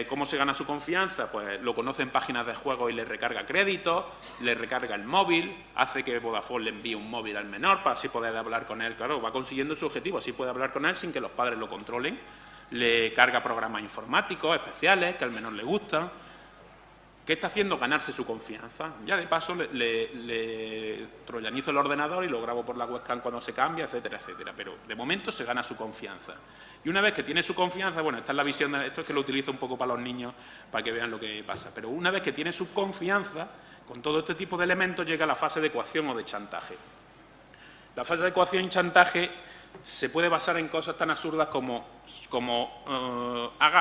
¿Cómo se gana su confianza? Pues lo conoce en páginas de juego y le recarga créditos, le recarga el móvil, hace que Vodafone le envíe un móvil al menor para así poder hablar con él. Claro, va consiguiendo su objetivo, así puede hablar con él sin que los padres lo controlen. Le carga programas informáticos especiales que al menor le gustan. ¿Qué está haciendo? Ganarse su confianza. Ya de paso le troyanizo el ordenador y lo grabo por la webcam cuando se cambia, etcétera, etcétera. Pero de momento se gana su confianza. Y una vez que tiene su confianza, bueno, esta es la visión de esto, es que lo utilizo un poco para los niños, para que vean lo que pasa. Pero una vez que tiene su confianza, con todo este tipo de elementos llega a la fase de coacción o de chantaje. La fase de coacción y chantaje se puede basar en cosas tan absurdas como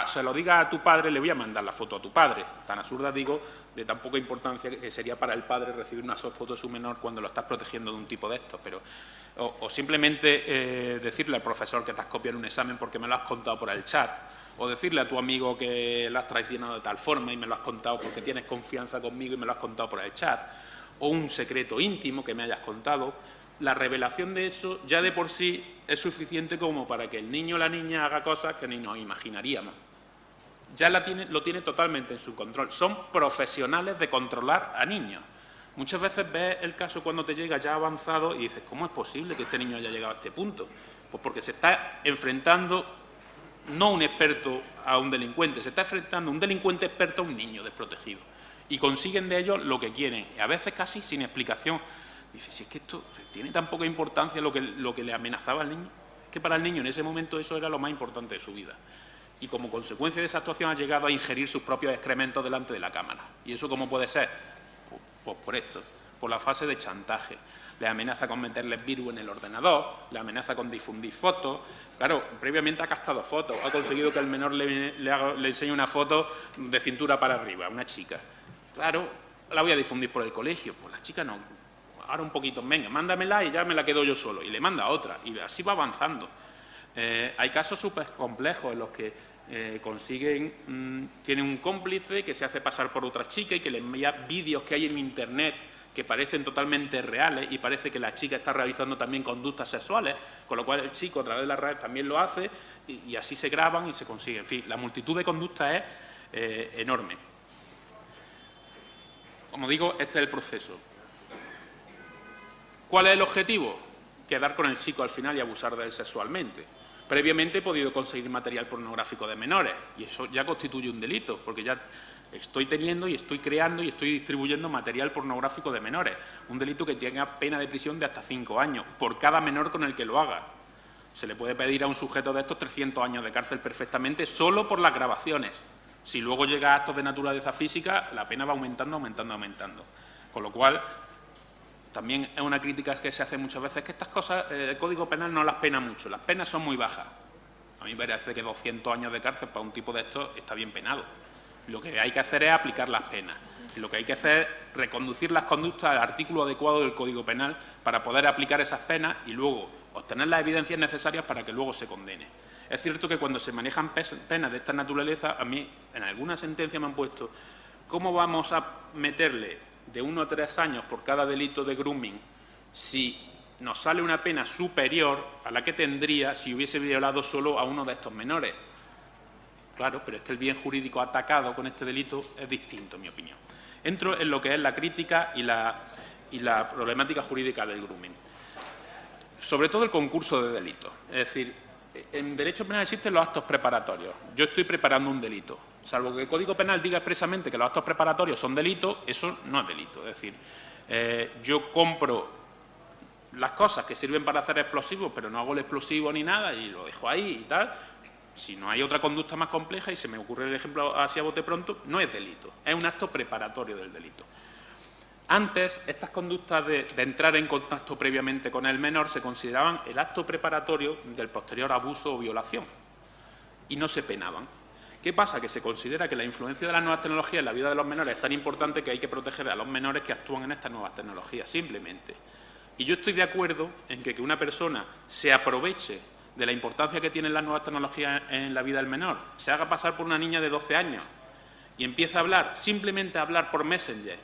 se lo diga a tu padre, le voy a mandar la foto a tu padre. Tan absurda, digo, de tan poca importancia que sería para el padre recibir una foto de su menor cuando lo estás protegiendo de un tipo de estos. O simplemente decirle al profesor que te has copiado un examen porque me lo has contado por el chat. O decirle a tu amigo que lo has traicionado de tal forma y me lo has contado porque tienes confianza conmigo y me lo has contado por el chat. O un secreto íntimo que me hayas contado. La revelación de eso ya de por sí es suficiente como para que el niño o la niña haga cosas que ni nos imaginaríamos. Ya lo tiene totalmente en su control. Son profesionales de controlar a niños. Muchas veces ves el caso cuando te llega ya avanzado y dices, ¿cómo es posible que este niño haya llegado a este punto? Pues porque se está enfrentando no un experto a un delincuente, se está enfrentando un delincuente experto a un niño desprotegido. Y consiguen de ellos lo que quieren, y a veces casi sin explicación. Dice, si es que esto tiene tan poca importancia lo que le amenazaba al niño, es que para el niño en ese momento eso era lo más importante de su vida. Y como consecuencia de esa actuación ha llegado a ingerir sus propios excrementos delante de la cámara. ¿Y eso cómo puede ser? Pues por esto, por la fase de chantaje. Le amenaza con meterles virus en el ordenador, le amenaza con difundir fotos. Claro, previamente ha captado fotos, ha conseguido que el menor le enseñe una foto de cintura para arriba, una chica. Claro, la voy a difundir por el colegio. Pues la chica no. Ahora un poquito, venga, mándamela y ya me la quedo yo solo. Y le manda otra, y así va avanzando. Hay casos súper complejos en los que tienen un cómplice que se hace pasar por otra chica y que le envía vídeos que hay en Internet que parecen totalmente reales y parece que la chica está realizando también conductas sexuales, con lo cual el chico a través de las redes también lo hace y así se graban y se consigue. En fin, la multitud de conductas es enorme. Como digo, este es el proceso. ¿Cuál es el objetivo? Quedar con el chico al final y abusar de él sexualmente. Previamente he podido conseguir material pornográfico de menores y eso ya constituye un delito, porque ya estoy teniendo y estoy creando y estoy distribuyendo material pornográfico de menores. Un delito que tenga pena de prisión de hasta 5 años por cada menor con el que lo haga. Se le puede pedir a un sujeto de estos 300 años de cárcel perfectamente solo por las grabaciones. Si luego llega a actos de naturaleza física, la pena va aumentando, aumentando, aumentando. Con lo cual, también es una crítica que se hace muchas veces, que estas cosas, el Código Penal no las pena mucho, las penas son muy bajas. A mí me parece que 200 años de cárcel para un tipo de esto está bien penado. Lo que hay que hacer es aplicar las penas. Y lo que hay que hacer es reconducir las conductas al artículo adecuado del Código Penal para poder aplicar esas penas y luego obtener las evidencias necesarias para que luego se condene. Es cierto que cuando se manejan penas de esta naturaleza, a mí en alguna sentencia me han puesto ¿cómo vamos a meterle de 1 a 3 años por cada delito de grooming si nos sale una pena superior a la que tendría si hubiese violado solo a uno de estos menores. Claro, pero es que el bien jurídico atacado con este delito es distinto, en mi opinión. Entro en lo que es la crítica y la problemática jurídica del grooming. Sobre todo el concurso de delitos. Es decir, en derecho penal existen los actos preparatorios. Yo estoy preparando un delito. Salvo que el Código Penal diga expresamente que los actos preparatorios son delitos, eso no es delito. Es decir, yo compro las cosas que sirven para hacer explosivos, pero no hago el explosivo ni nada y lo dejo ahí y tal. Si no hay otra conducta más compleja, y se me ocurre el ejemplo así a bote pronto, no es delito, es un acto preparatorio del delito. Antes, estas conductas de entrar en contacto previamente con el menor se consideraban el acto preparatorio del posterior abuso o violación y no se penaban. ¿Qué pasa? Que se considera que la influencia de las nuevas tecnologías en la vida de los menores es tan importante que hay que proteger a los menores que actúan en estas nuevas tecnologías, simplemente. Y yo estoy de acuerdo en que una persona se aproveche de la importancia que tienen las nuevas tecnologías en la vida del menor, se haga pasar por una niña de 12 años y empiece a hablar, simplemente a hablar por Messenger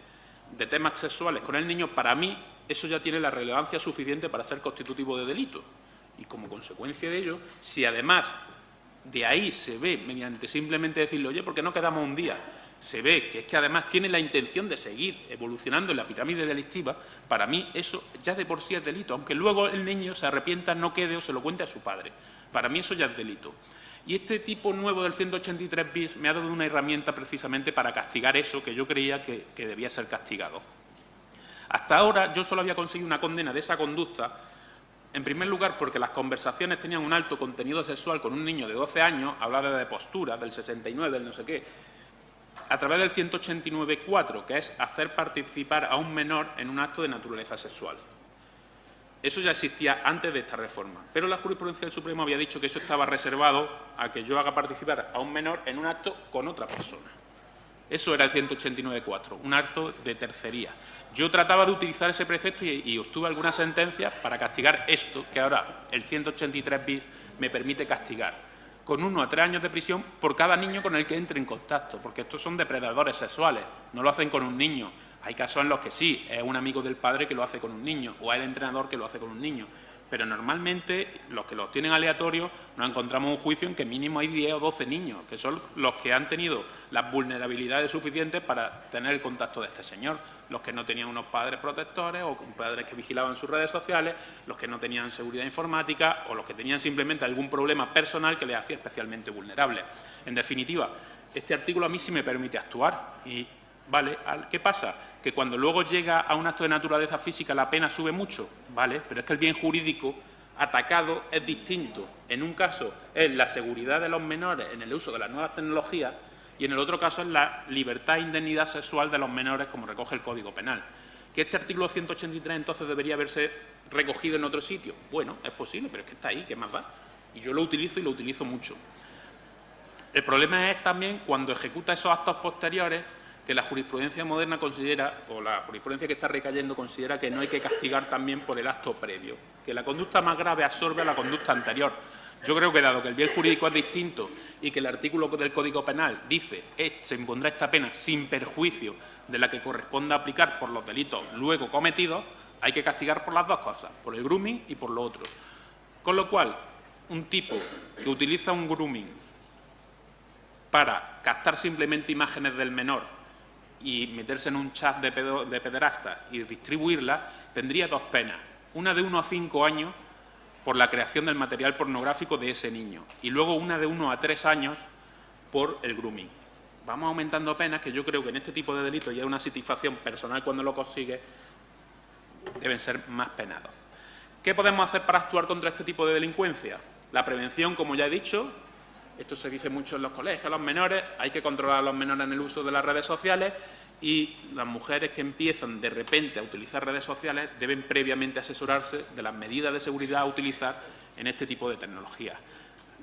de temas sexuales con el niño, para mí eso ya tiene la relevancia suficiente para ser constitutivo de delito. Y como consecuencia de ello, si además de ahí se ve, mediante simplemente decirle, oye, ¿por qué no quedamos un día?, se ve que es que además tiene la intención de seguir evolucionando en la pirámide delictiva, para mí eso ya de por sí es delito, aunque luego el niño se arrepienta, no quede o se lo cuente a su padre. Para mí eso ya es delito. Y este tipo nuevo del 183 bis me ha dado una herramienta precisamente para castigar eso que yo creía que debía ser castigado. Hasta ahora yo solo había conseguido una condena de esa conducta, en primer lugar porque las conversaciones tenían un alto contenido sexual con un niño de 12 años, hablaba de postura, del 69, del no sé qué, a través del 189.4, que es hacer participar a un menor en un acto de naturaleza sexual. Eso ya existía antes de esta reforma, pero la jurisprudencia del Supremo había dicho que eso estaba reservado a que yo haga participar a un menor en un acto con otra persona. Eso era el 189.4, un acto de tercería. Yo trataba de utilizar ese precepto y obtuve algunas sentencias para castigar esto, que ahora el 183 bis me permite castigar, con 1 a 3 años de prisión por cada niño con el que entre en contacto, porque estos son depredadores sexuales, no lo hacen con un niño. Hay casos en los que sí, es un amigo del padre que lo hace con un niño, o es el entrenador que lo hace con un niño, pero normalmente los que los tienen aleatorios nos encontramos un juicio en que mínimo hay 10 o 12 niños, que son los que han tenido las vulnerabilidades suficientes para tener el contacto de este señor, los que no tenían unos padres protectores o padres que vigilaban sus redes sociales, los que no tenían seguridad informática o los que tenían simplemente algún problema personal que les hacía especialmente vulnerables. En definitiva, este artículo a mí sí me permite actuar y, ¿vale? ¿Qué pasa? Que cuando luego llega a un acto de naturaleza física la pena sube mucho, ¿vale? Pero es que el bien jurídico atacado es distinto. En un caso es la seguridad de los menores en el uso de las nuevas tecnologías y en el otro caso es la libertad e indemnidad sexual de los menores, como recoge el Código Penal. ¿Que este artículo 183 entonces debería haberse recogido en otro sitio? Bueno, es posible, pero es que está ahí, ¿qué más da? Y yo lo utilizo y lo utilizo mucho. El problema es también cuando ejecuta esos actos posteriores que la jurisprudencia moderna considera, o la jurisprudencia que está recayendo considera que no hay que castigar también por el acto previo, que la conducta más grave absorbe a la conducta anterior. Yo creo que dado que el bien jurídico es distinto y que el artículo del Código Penal dice se impondrá esta pena sin perjuicio de la que corresponda aplicar por los delitos luego cometidos, hay que castigar por las dos cosas, por el grooming y por lo otro. Con lo cual, un tipo que utiliza un grooming para captar simplemente imágenes del menor y meterse en un chat de pederastas y distribuirlas, tendría dos penas. Una de 1 a 5 años por la creación del material pornográfico de ese niño y luego una de 1 a 3 años por el grooming. Vamos aumentando penas que yo creo que en este tipo de delitos, y es una satisfacción personal cuando lo consigue, deben ser más penados. ¿Qué podemos hacer para actuar contra este tipo de delincuencia? La prevención, como ya he dicho, esto se dice mucho en los colegios, los menores, hay que controlar a los menores en el uso de las redes sociales y las mujeres que empiezan de repente a utilizar redes sociales deben previamente asesorarse de las medidas de seguridad a utilizar en este tipo de tecnologías,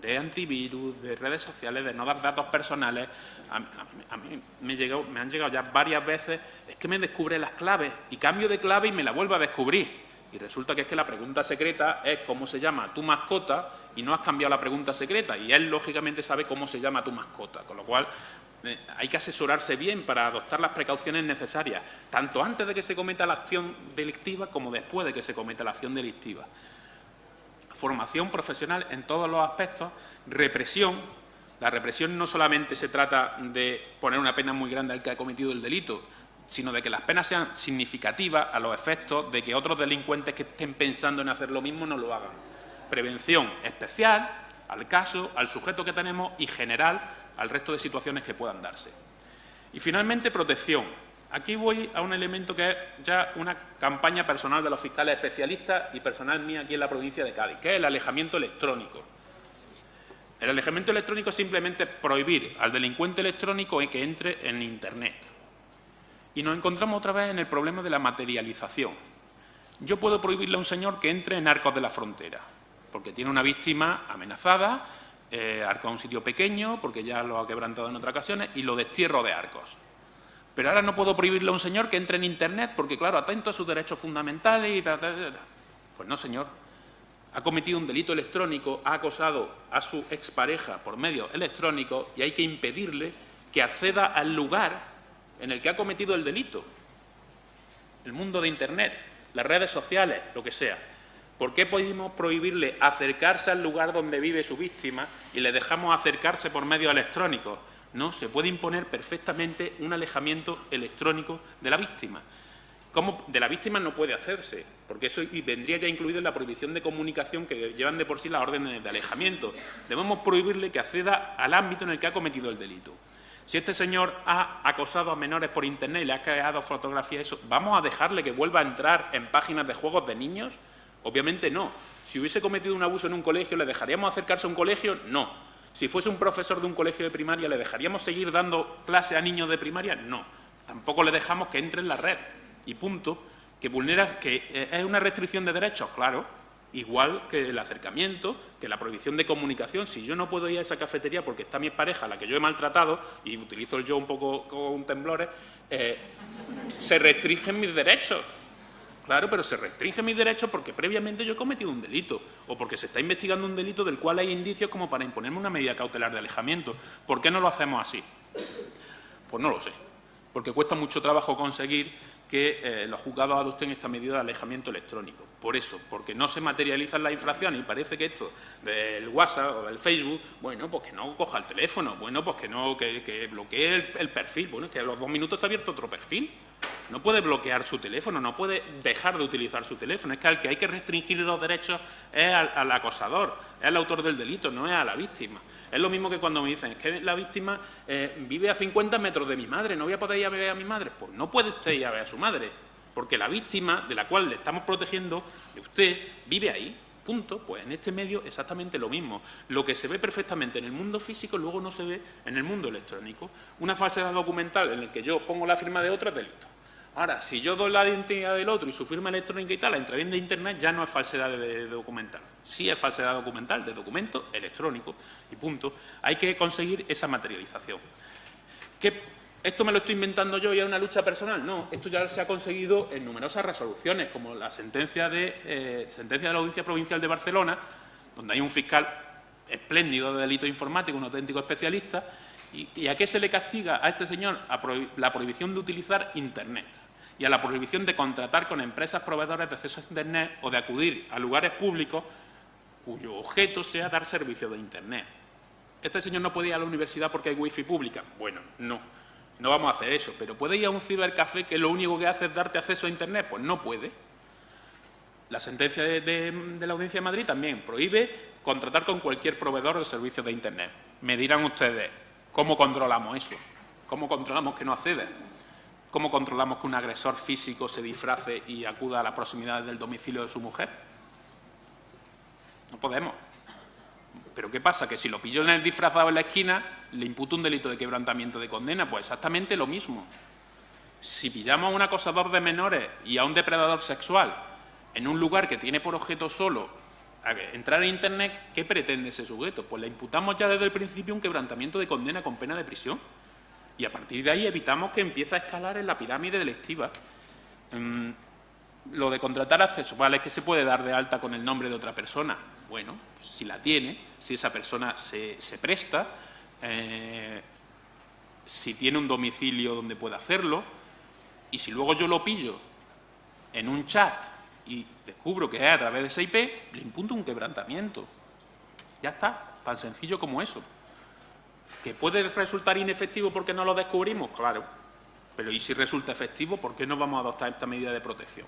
de antivirus, de redes sociales, de no dar datos personales. A mí me han llegado ya varias veces, es que me descubre las claves y cambio de clave y me la vuelvo a descubrir. Y resulta que es que la pregunta secreta es cómo se llama tu mascota y no has cambiado la pregunta secreta y él lógicamente sabe cómo se llama tu mascota, con lo cual hay que asesorarse bien para adoptar las precauciones necesarias, tanto antes de que se cometa la acción delictiva como después de que se cometa la acción delictiva. Formación profesional en todos los aspectos, represión. La represión no solamente se trata de poner una pena muy grande al que ha cometido el delito, sino de que las penas sean significativas a los efectos de que otros delincuentes que estén pensando en hacer lo mismo no lo hagan. Prevención especial al caso, al sujeto que tenemos y general al resto de situaciones que puedan darse. Y finalmente, protección. Aquí voy a un elemento que es ya una campaña personal de los fiscales especialistas y personal mía aquí en la provincia de Cádiz, que es el alejamiento electrónico. El alejamiento electrónico es simplemente prohibir al delincuente electrónico que entre en Internet. Y nos encontramos otra vez en el problema de la materialización. Yo puedo prohibirle a un señor que entre en Arcos de la Frontera, porque tiene una víctima amenazada, Arcos es un sitio pequeño, porque ya lo ha quebrantado en otras ocasiones, y lo destierro de Arcos. Pero ahora no puedo prohibirle a un señor que entre en Internet, porque, claro, atento a sus derechos fundamentales y tal. Pues no, señor. Ha cometido un delito electrónico, ha acosado a su expareja por medios electrónicos y hay que impedirle que acceda al lugar en el que ha cometido el delito. El mundo de Internet, las redes sociales, lo que sea. ¿Por qué podemos prohibirle acercarse al lugar donde vive su víctima y le dejamos acercarse por medios electrónicos? No, se puede imponer perfectamente un alejamiento electrónico de la víctima. ¿Cómo? De la víctima no puede hacerse, porque eso vendría ya incluido en la prohibición de comunicación que llevan de por sí las órdenes de alejamiento. Debemos prohibirle que acceda al ámbito en el que ha cometido el delito. Si este señor ha acosado a menores por Internet y le ha creado fotografías, eso, ¿vamos a dejarle que vuelva a entrar en páginas de juegos de niños? Obviamente no. Si hubiese cometido un abuso en un colegio, ¿le dejaríamos acercarse a un colegio? No. Si fuese un profesor de un colegio de primaria, ¿le dejaríamos seguir dando clase a niños de primaria? No. Tampoco le dejamos que entre en la red. Y punto. Que vulnera, que es una restricción de derechos, claro. Igual que el acercamiento, que la prohibición de comunicación. Si yo no puedo ir a esa cafetería porque está mi pareja, a la que yo he maltratado, y utilizo el yo un poco con temblores, se restringen mis derechos. Claro, pero se restringen mis derechos porque previamente yo he cometido un delito o porque se está investigando un delito del cual hay indicios como para imponerme una medida cautelar de alejamiento. ¿Por qué no lo hacemos así? Pues no lo sé, porque cuesta mucho trabajo conseguir que los juzgados adopten esta medida de alejamiento electrónico. Por eso, porque no se materializan las infracciones y parece que esto del WhatsApp o del Facebook, bueno, pues que no coja el teléfono, bueno, pues que bloquee el perfil. Bueno, es que a los 2 minutos se ha abierto otro perfil. No puede bloquear su teléfono, no puede dejar de utilizar su teléfono. Es que al que hay que restringir los derechos es al acosador, es al autor del delito, no es a la víctima. Es lo mismo que cuando me dicen, es que la víctima vive a 50 metros de mi madre, no voy a poder ir a ver a mi madre. Pues no puede usted ir a ver a su madre, porque la víctima de la cual le estamos protegiendo, de usted, vive ahí. Punto. Pues en este medio exactamente lo mismo. Lo que se ve perfectamente en el mundo físico luego no se ve en el mundo electrónico. Una falsedad documental en la que yo pongo la firma de otro es delito. Ahora, si yo doy la identidad del otro y su firma electrónica y tal, a través de Internet ya no es falsedad de documental. Sí es falsedad documental, de documento electrónico y punto. Hay que conseguir esa materialización. ¿Esto me lo estoy inventando yo y es una lucha personal? No, esto ya se ha conseguido en numerosas resoluciones, como la sentencia de la Audiencia Provincial de Barcelona, donde hay un fiscal espléndido de delito informático, un auténtico especialista. ¿Y a qué se le castiga a este señor? A la prohibición de utilizar Internet y a la prohibición de contratar con empresas proveedoras de acceso a Internet o de acudir a lugares públicos cuyo objeto sea dar servicio de Internet. ¿Este señor no puede ir a la universidad porque hay wifi pública? Bueno, no vamos a hacer eso, pero ¿puede ir a un cibercafé que lo único que hace es darte acceso a Internet? Pues no puede. La sentencia de la Audiencia de Madrid también prohíbe contratar con cualquier proveedor de servicios de Internet. Me dirán ustedes, ¿cómo controlamos eso? ¿Cómo controlamos que no accede? ¿Cómo controlamos que un agresor físico se disfrace y acuda a las proximidades del domicilio de su mujer? No podemos. ¿Pero qué pasa? ¿Que si lo pillo en el disfrazado en la esquina, le imputo un delito de quebrantamiento de condena? Pues exactamente lo mismo. Si pillamos a un acosador de menores y a un depredador sexual en un lugar que tiene por objeto solo entrar a Internet, ¿qué pretende ese sujeto? Pues le imputamos ya desde el principio un quebrantamiento de condena con pena de prisión. Y a partir de ahí evitamos que empiece a escalar en la pirámide delictiva. Lo de contratar acceso, vale, es que se puede dar de alta con el nombre de otra persona. Bueno, si la tiene, si esa persona se presta, si tiene un domicilio donde pueda hacerlo, y si luego yo lo pillo en un chat y descubro que es a través de esa IP, le imputo un quebrantamiento. Ya está, tan sencillo como eso. ¿Que puede resultar inefectivo porque no lo descubrimos? Claro. Pero ¿y si resulta efectivo? ¿Por qué no vamos a adoptar esta medida de protección?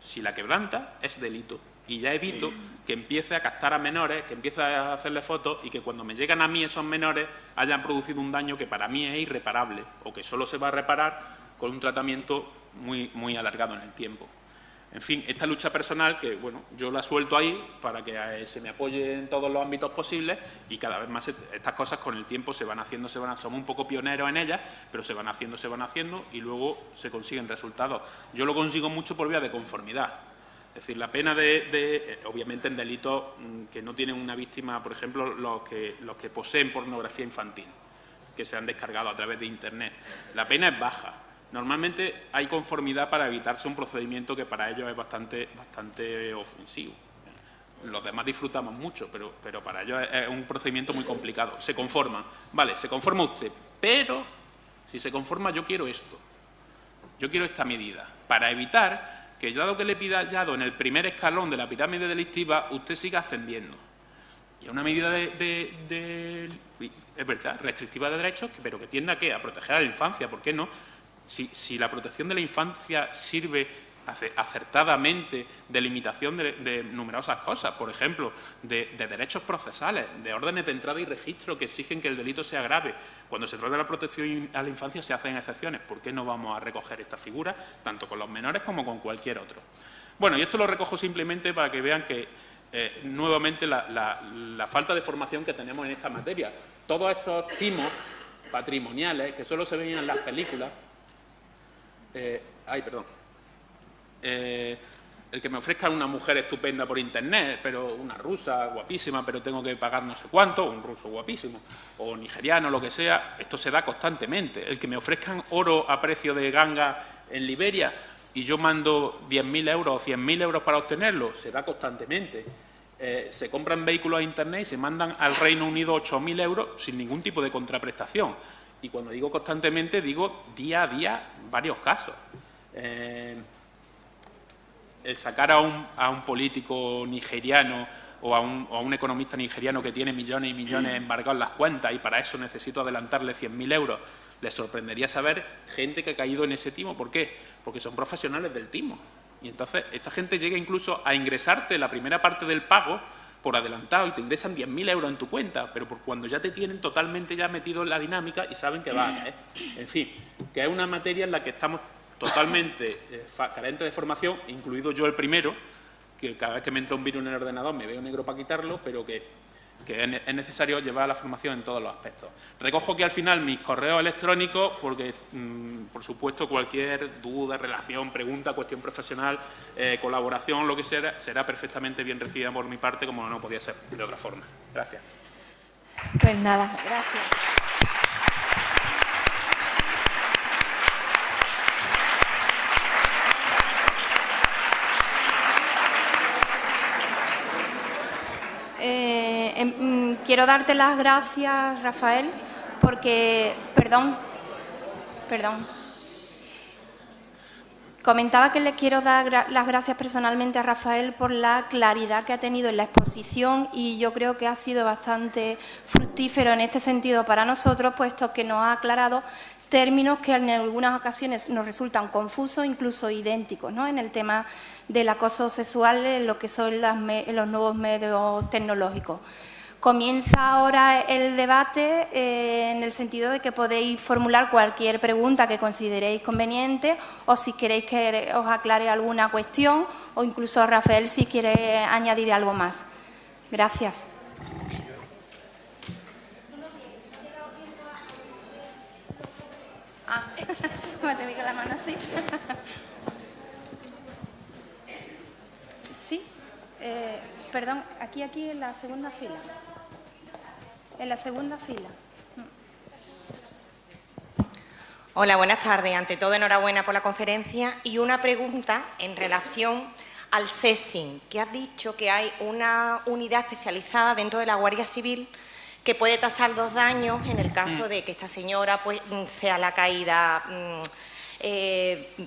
Si la quebranta, es delito. Y ya evito que empiece a captar a menores, que empiece a hacerle fotos y que cuando me llegan a mí esos menores hayan producido un daño que para mí es irreparable o que solo se va a reparar con un tratamiento muy alargado en el tiempo. En fin, esta lucha personal que, bueno, yo la suelto ahí para que se me apoye en todos los ámbitos posibles y cada vez más estas cosas con el tiempo se van haciendo, somos un poco pioneros en ellas, pero se van haciendo y luego se consiguen resultados. Yo lo consigo mucho por vía de conformidad. Es decir, la pena obviamente en delitos que no tienen una víctima, por ejemplo, los que poseen pornografía infantil, que se han descargado a través de Internet. La pena es baja. Normalmente hay conformidad para evitarse un procedimiento que para ellos es bastante ofensivo. Los demás disfrutamos mucho, pero para ellos es un procedimiento muy complicado. Se conforma. Vale, se conforma usted, pero si se conforma yo quiero esto. Yo quiero esta medida para evitar que, dado que le he pillado en el primer escalón de la pirámide delictiva, usted siga ascendiendo. Y es una medida es verdad, restrictiva de derechos, pero que tiende a ¿qué? A proteger a la infancia, ¿por qué no? Si la protección de la infancia sirve acertadamente de limitación de numerosas cosas, por ejemplo, de derechos procesales, de órdenes de entrada y registro que exigen que el delito sea grave. Cuando se trata de la protección a la infancia se hacen excepciones. ¿Por qué no vamos a recoger esta figura, tanto con los menores como con cualquier otro? Bueno, y esto lo recojo simplemente para que vean que, nuevamente, la falta de formación que tenemos en esta materia. Todos estos timos patrimoniales que solo se veían en las películas, el que me ofrezcan una mujer estupenda por Internet, pero una rusa guapísima, pero tengo que pagar no sé cuánto, un ruso guapísimo, o nigeriano, lo que sea, esto se da constantemente. El que me ofrezcan oro a precio de ganga en Liberia y yo mando 10.000 euros o 100.000 euros para obtenerlo, se da constantemente. Se compran vehículos a Internet y se mandan al Reino Unido 8.000 euros sin ningún tipo de contraprestación. Y cuando digo constantemente, digo día a día varios casos. El sacar a un político nigeriano o a un economista nigeriano que tiene millones y millones embargados en las cuentas y para eso necesito adelantarle 100.000 euros, les sorprendería saber gente que ha caído en ese timo. ¿Por qué? Porque son profesionales del timo. Y entonces esta gente llega incluso a ingresarte la primera parte del pago por adelantado y te ingresan 10.000 euros en tu cuenta, pero por cuando ya te tienen totalmente ya metido en la dinámica y saben que va a caer. En fin, que es una materia en la que estamos totalmente carentes de formación, incluido yo el primero, que cada vez que me entra un virus en el ordenador me veo negro para quitarlo, pero que es necesario llevar la formación en todos los aspectos. Recojo aquí al final mis correos electrónicos porque, por supuesto, cualquier duda, relación, pregunta, cuestión profesional, colaboración, lo que sea, será perfectamente bien recibida por mi parte, como no podía ser de otra forma. Gracias. Pues nada, gracias. Quiero darte las gracias, Rafael, porque... Perdón. Comentaba que le quiero dar las gracias personalmente a Rafael por la claridad que ha tenido en la exposición y yo creo que ha sido bastante fructífero en este sentido para nosotros, puesto que nos ha aclarado términos que en algunas ocasiones nos resultan confusos, incluso idénticos, ¿no? En el tema del acoso sexual, en lo que son los nuevos medios tecnológicos. Comienza ahora el debate en el sentido de que podéis formular cualquier pregunta que consideréis conveniente o si queréis que os aclare alguna cuestión o incluso Rafael si quiere añadir algo más. Gracias. Máteme con la mano así. Sí, perdón, aquí en la segunda fila. En la segunda fila. Hola, buenas tardes. Ante todo, enhorabuena por la conferencia y una pregunta en relación al SESIN, que has dicho que hay una unidad especializada dentro de la Guardia Civil que puede tasar 2 daños en el caso de que esta señora pues, sea la caída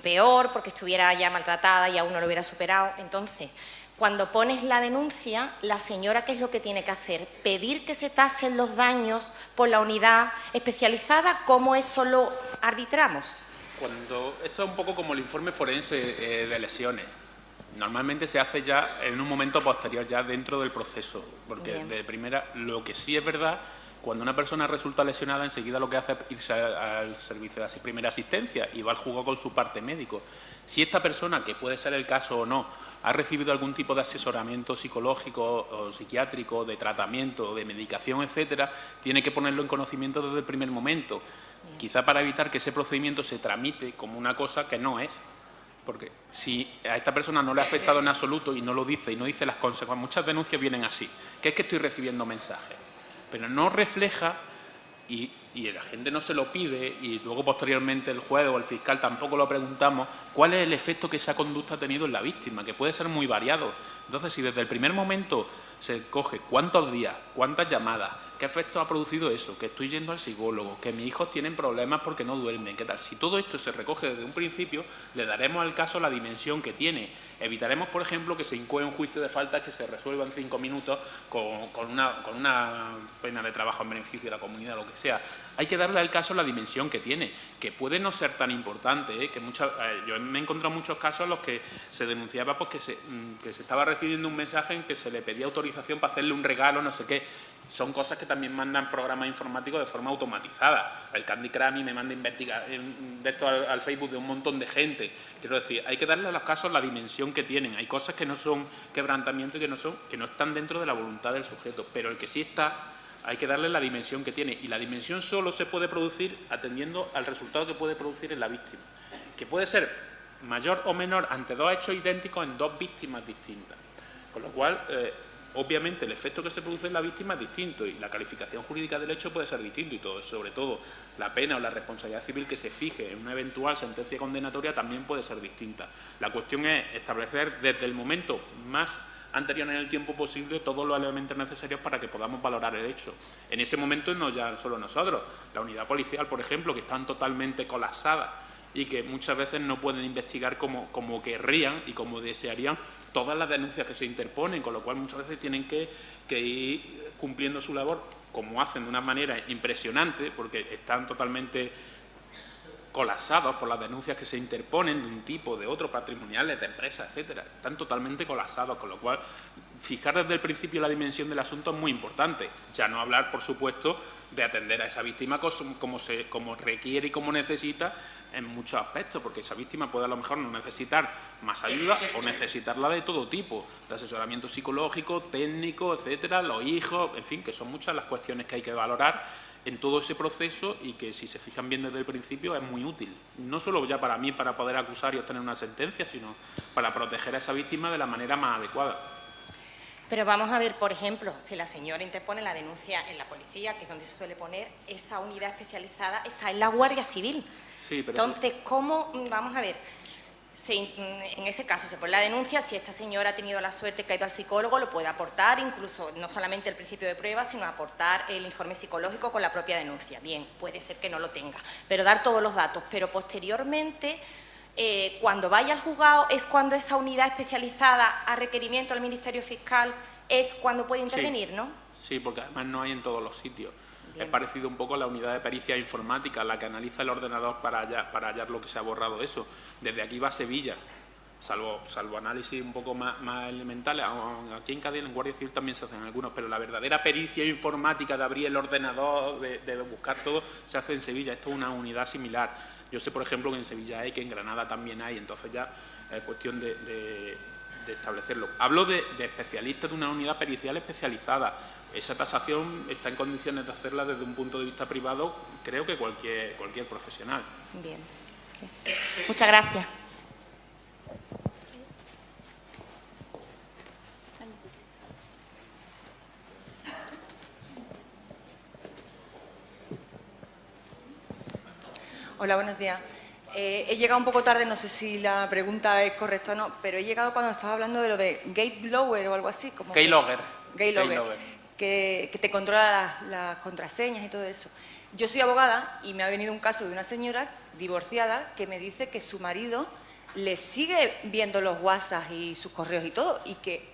peor porque estuviera ya maltratada y aún no lo hubiera superado. Entonces, cuando pones la denuncia, la señora, ¿qué es lo que tiene que hacer? Pedir que se tasen los daños por la unidad especializada. ¿Cómo eso lo arbitramos? Esto es un poco como el informe forense de lesiones. Normalmente se hace ya en un momento posterior, ya dentro del proceso, porque Bien. de primera, lo que sí es verdad, cuando una persona resulta lesionada, enseguida lo que hace es irse al servicio de primera asistencia y va al juzgado con su parte médico. Si esta persona, que puede ser el caso o no, ha recibido algún tipo de asesoramiento psicológico o psiquiátrico, de tratamiento, de medicación, etcétera, tiene que ponerlo en conocimiento desde el primer momento, quizá para evitar que ese procedimiento se tramite como una cosa que no es. Porque si a esta persona no le ha afectado en absoluto y no lo dice y no dice las consecuencias, muchas denuncias vienen así, que es que estoy recibiendo mensajes, pero no refleja y la gente no se lo pide y luego posteriormente el juez o el fiscal tampoco lo preguntamos cuál es el efecto que esa conducta ha tenido en la víctima, que puede ser muy variado. Entonces, si desde el primer momento se coge cuántos días, cuántas llamadas, qué efecto ha producido eso, que estoy yendo al psicólogo, que mis hijos tienen problemas porque no duermen, qué tal. Si todo esto se recoge desde un principio, le daremos al caso la dimensión que tiene. Evitaremos, por ejemplo, que se incoe un juicio de faltas que se resuelva en 5 minutos con una pena de trabajo en beneficio de la comunidad, lo que sea. Hay que darle al caso la dimensión que tiene, que puede no ser tan importante, que yo me he encontrado muchos casos en los que se denunciaba pues, que se estaba recibiendo un mensaje en que se le pedía autorización para hacerle un regalo, no sé qué. Son cosas que también mandan programas informáticos de forma automatizada. El Candy Crush me manda investigar de esto al Facebook de un montón de gente. Quiero decir, hay que darle a los casos la dimensión que tienen. Hay cosas que no son quebrantamiento y que no están dentro de la voluntad del sujeto, pero el que sí está, hay que darle la dimensión que tiene. Y la dimensión solo se puede producir atendiendo al resultado que puede producir en la víctima, que puede ser mayor o menor ante 2 hechos idénticos en 2 víctimas distintas. Con lo cual, obviamente, el efecto que se produce en la víctima es distinto y la calificación jurídica del hecho puede ser distinto y todo, sobre todo la pena o la responsabilidad civil que se fije en una eventual sentencia condenatoria también puede ser distinta. La cuestión es establecer desde el momento más anterior en el tiempo posible todos los elementos necesarios para que podamos valorar el hecho. En ese momento no ya solo nosotros, la unidad policial, por ejemplo, que están totalmente colapsadas y que muchas veces no pueden investigar como querrían y como desearían todas las denuncias que se interponen, con lo cual muchas veces tienen que ir cumpliendo su labor, como hacen de una manera impresionante, porque están totalmente colapsados por las denuncias que se interponen de un tipo, de otro, patrimoniales, de empresas, etcétera. Están totalmente colapsados, con lo cual fijar desde el principio la dimensión del asunto es muy importante. Ya no hablar, por supuesto, de atender a esa víctima como requiere y como necesita en muchos aspectos, porque esa víctima puede a lo mejor no necesitar más ayuda o necesitarla de todo tipo, de asesoramiento psicológico, técnico, etcétera, los hijos, en fin, que son muchas las cuestiones que hay que valorar en todo ese proceso y que si se fijan bien desde el principio es muy útil, no solo ya para mí para poder acusar y obtener una sentencia, sino para proteger a esa víctima de la manera más adecuada. Pero vamos a ver, por ejemplo, si la señora interpone la denuncia en la policía, que es donde se suele poner, esa unidad especializada está en la Guardia Civil. Sí, pero entonces, ¿cómo? Vamos a ver, en ese caso se pone la denuncia, si esta señora ha tenido la suerte que ha ido al psicólogo, lo puede aportar, incluso no solamente el principio de prueba, sino aportar el informe psicológico con la propia denuncia. Bien, puede ser que no lo tenga, pero dar todos los datos. Pero posteriormente, cuando vaya al juzgado, es cuando esa unidad especializada a requerimiento del Ministerio Fiscal es cuando puede intervenir, sí, ¿no? Sí, porque además no hay en todos los sitios. Bien. Es parecido un poco a la unidad de pericia informática, la que analiza el ordenador para hallar lo que se ha borrado eso. Desde aquí va a Sevilla, salvo análisis un poco más elementales. Aquí en Cádiz, en Guardia Civil también se hacen algunos, pero la verdadera pericia informática de abrir el ordenador, de buscar todo, se hace en Sevilla. Esto es una unidad similar. Yo sé, por ejemplo, que en Sevilla hay, que en Granada también hay, entonces ya es cuestión de establecerlo. Hablo de especialistas de una unidad pericial especializada. Esa tasación está en condiciones de hacerla desde un punto de vista privado, creo que cualquier profesional. Bien. Okay. Muchas gracias. Hola, buenos días. He llegado un poco tarde, no sé si la pregunta es correcta o no, pero he llegado cuando estaba hablando de lo de gate lower o algo así. Keylogger. Keylogger. que te controla las contraseñas y todo eso. Yo soy abogada y me ha venido un caso de una señora divorciada que me dice que su marido le sigue viendo los WhatsApp y sus correos y todo,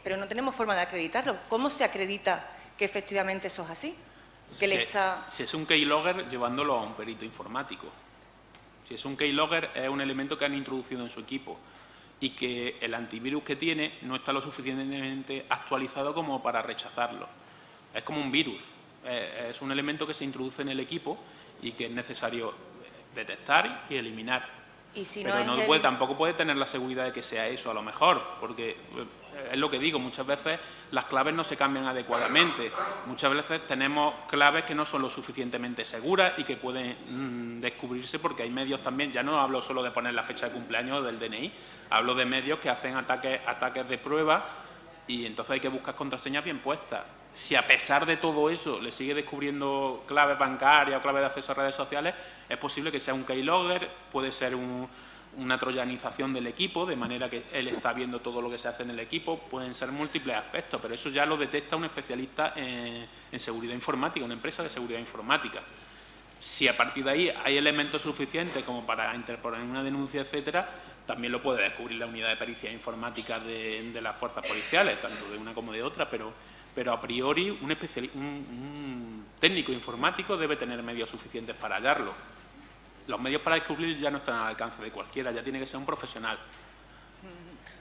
pero no tenemos forma de acreditarlo. ¿Cómo se acredita que efectivamente eso es así? Si es un keylogger, llevándolo a un perito informático. Si es un keylogger, es un elemento que han introducido en su equipo y que el antivirus que tiene no está lo suficientemente actualizado como para rechazarlo. Es como un virus, es un elemento que se introduce en el equipo y que es necesario detectar y eliminar. ¿Y si pero no tampoco puede tener la seguridad de que sea eso, a lo mejor, porque es lo que digo, muchas veces las claves no se cambian adecuadamente. Muchas veces tenemos claves que no son lo suficientemente seguras y que pueden descubrirse porque hay medios también, ya no hablo solo de poner la fecha de cumpleaños del DNI, hablo de medios que hacen ataques de prueba y entonces hay que buscar contraseñas bien puestas. Si a pesar de todo eso le sigue descubriendo claves bancarias o claves de acceso a redes sociales, es posible que sea un keylogger, puede ser una troyanización del equipo, de manera que él está viendo todo lo que se hace en el equipo, pueden ser múltiples aspectos, pero eso ya lo detecta un especialista en seguridad informática, una empresa de seguridad informática. Si a partir de ahí hay elementos suficientes como para interponer una denuncia, etcétera, también lo puede descubrir la unidad de pericia informática de las fuerzas policiales, tanto de una como de otra, pero a priori un técnico informático debe tener medios suficientes para hallarlo. Los medios para descubrir ya no están al alcance de cualquiera, ya tiene que ser un profesional.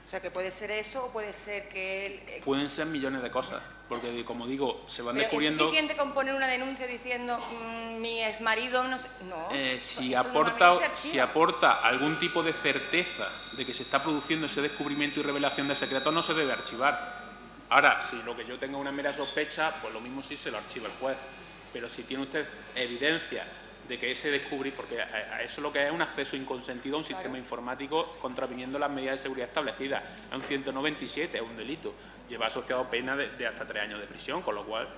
O sea, que puede ser eso o puede ser que él... Pueden ser millones de cosas, porque como digo, se van ¿Pero descubriendo... ¿Es suficiente con poner una denuncia diciendo mi exmarido no sé? No. Si aporta algún tipo de certeza de que se está produciendo ese descubrimiento y revelación de secretos, no se debe archivar. Ahora, si lo que yo tenga una mera sospecha, pues lo mismo sí se lo archiva el juez. Pero si tiene usted evidencia de que ese descubrimiento, porque a eso lo que es un acceso inconsentido a un sistema informático contraviniendo las medidas de seguridad establecidas. Es un 197, es un delito. Lleva asociado pena de hasta 3 años de prisión, con lo cual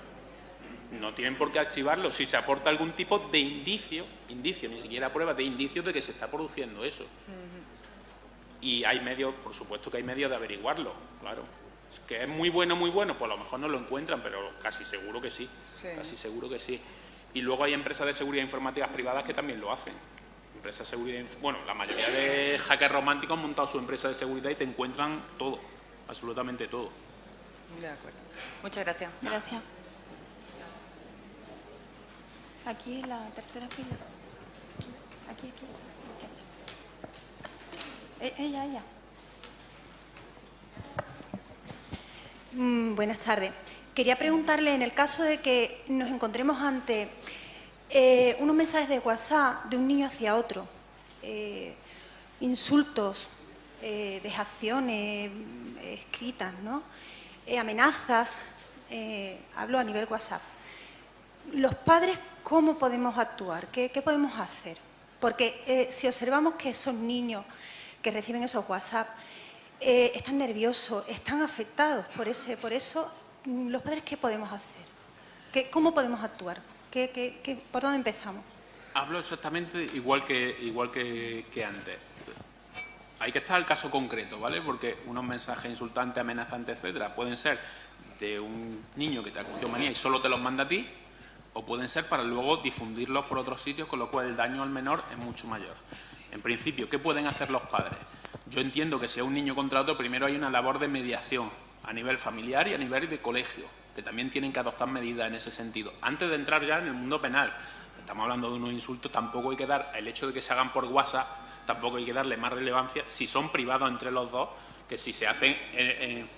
no tienen por qué archivarlo si se aporta algún tipo de indicio, ni siquiera pruebas, de indicios de que se está produciendo eso. Y hay medios, por supuesto que hay medios de averiguarlo, claro. Que es muy bueno, pues a lo mejor no lo encuentran, pero casi seguro que sí. Casi seguro que sí. Y luego hay empresas de seguridad informáticas privadas que también lo hacen. Empresas de seguridad, bueno, la mayoría de hackers románticos han montado su empresa de seguridad y te encuentran todo, absolutamente todo. De acuerdo. Muchas gracias. Gracias. Aquí en la tercera fila. Aquí. Muchacho. Ella. Buenas tardes. Quería preguntarle, en el caso de que nos encontremos ante unos mensajes de WhatsApp de un niño hacia otro, insultos, dejaciones escritas, ¿no? Amenazas, hablo a nivel WhatsApp. Los padres, ¿cómo podemos actuar? ¿Qué podemos hacer? Porque si observamos que esos niños que reciben esos WhatsApp están nerviosos, están afectados por eso, los padres, ¿qué podemos hacer? ¿Cómo podemos actuar? ¿Por dónde empezamos? Hablo exactamente igual que antes. Hay que estar al caso concreto, ¿vale? Porque unos mensajes insultantes, amenazantes, etcétera, pueden ser de un niño que te ha cogido manía y solo te los manda a ti, o pueden ser para luego difundirlos por otros sitios, con lo cual el daño al menor es mucho mayor. En principio, ¿qué pueden hacer los padres? Yo entiendo que si es un niño contra otro, primero hay una labor de mediación a nivel familiar y a nivel de colegio, que también tienen que adoptar medidas en ese sentido. Antes de entrar ya en el mundo penal, estamos hablando de unos insultos, tampoco hay que dar, el hecho de que se hagan por WhatsApp, tampoco hay que darle más relevancia si son privados entre los dos, que si se hacen en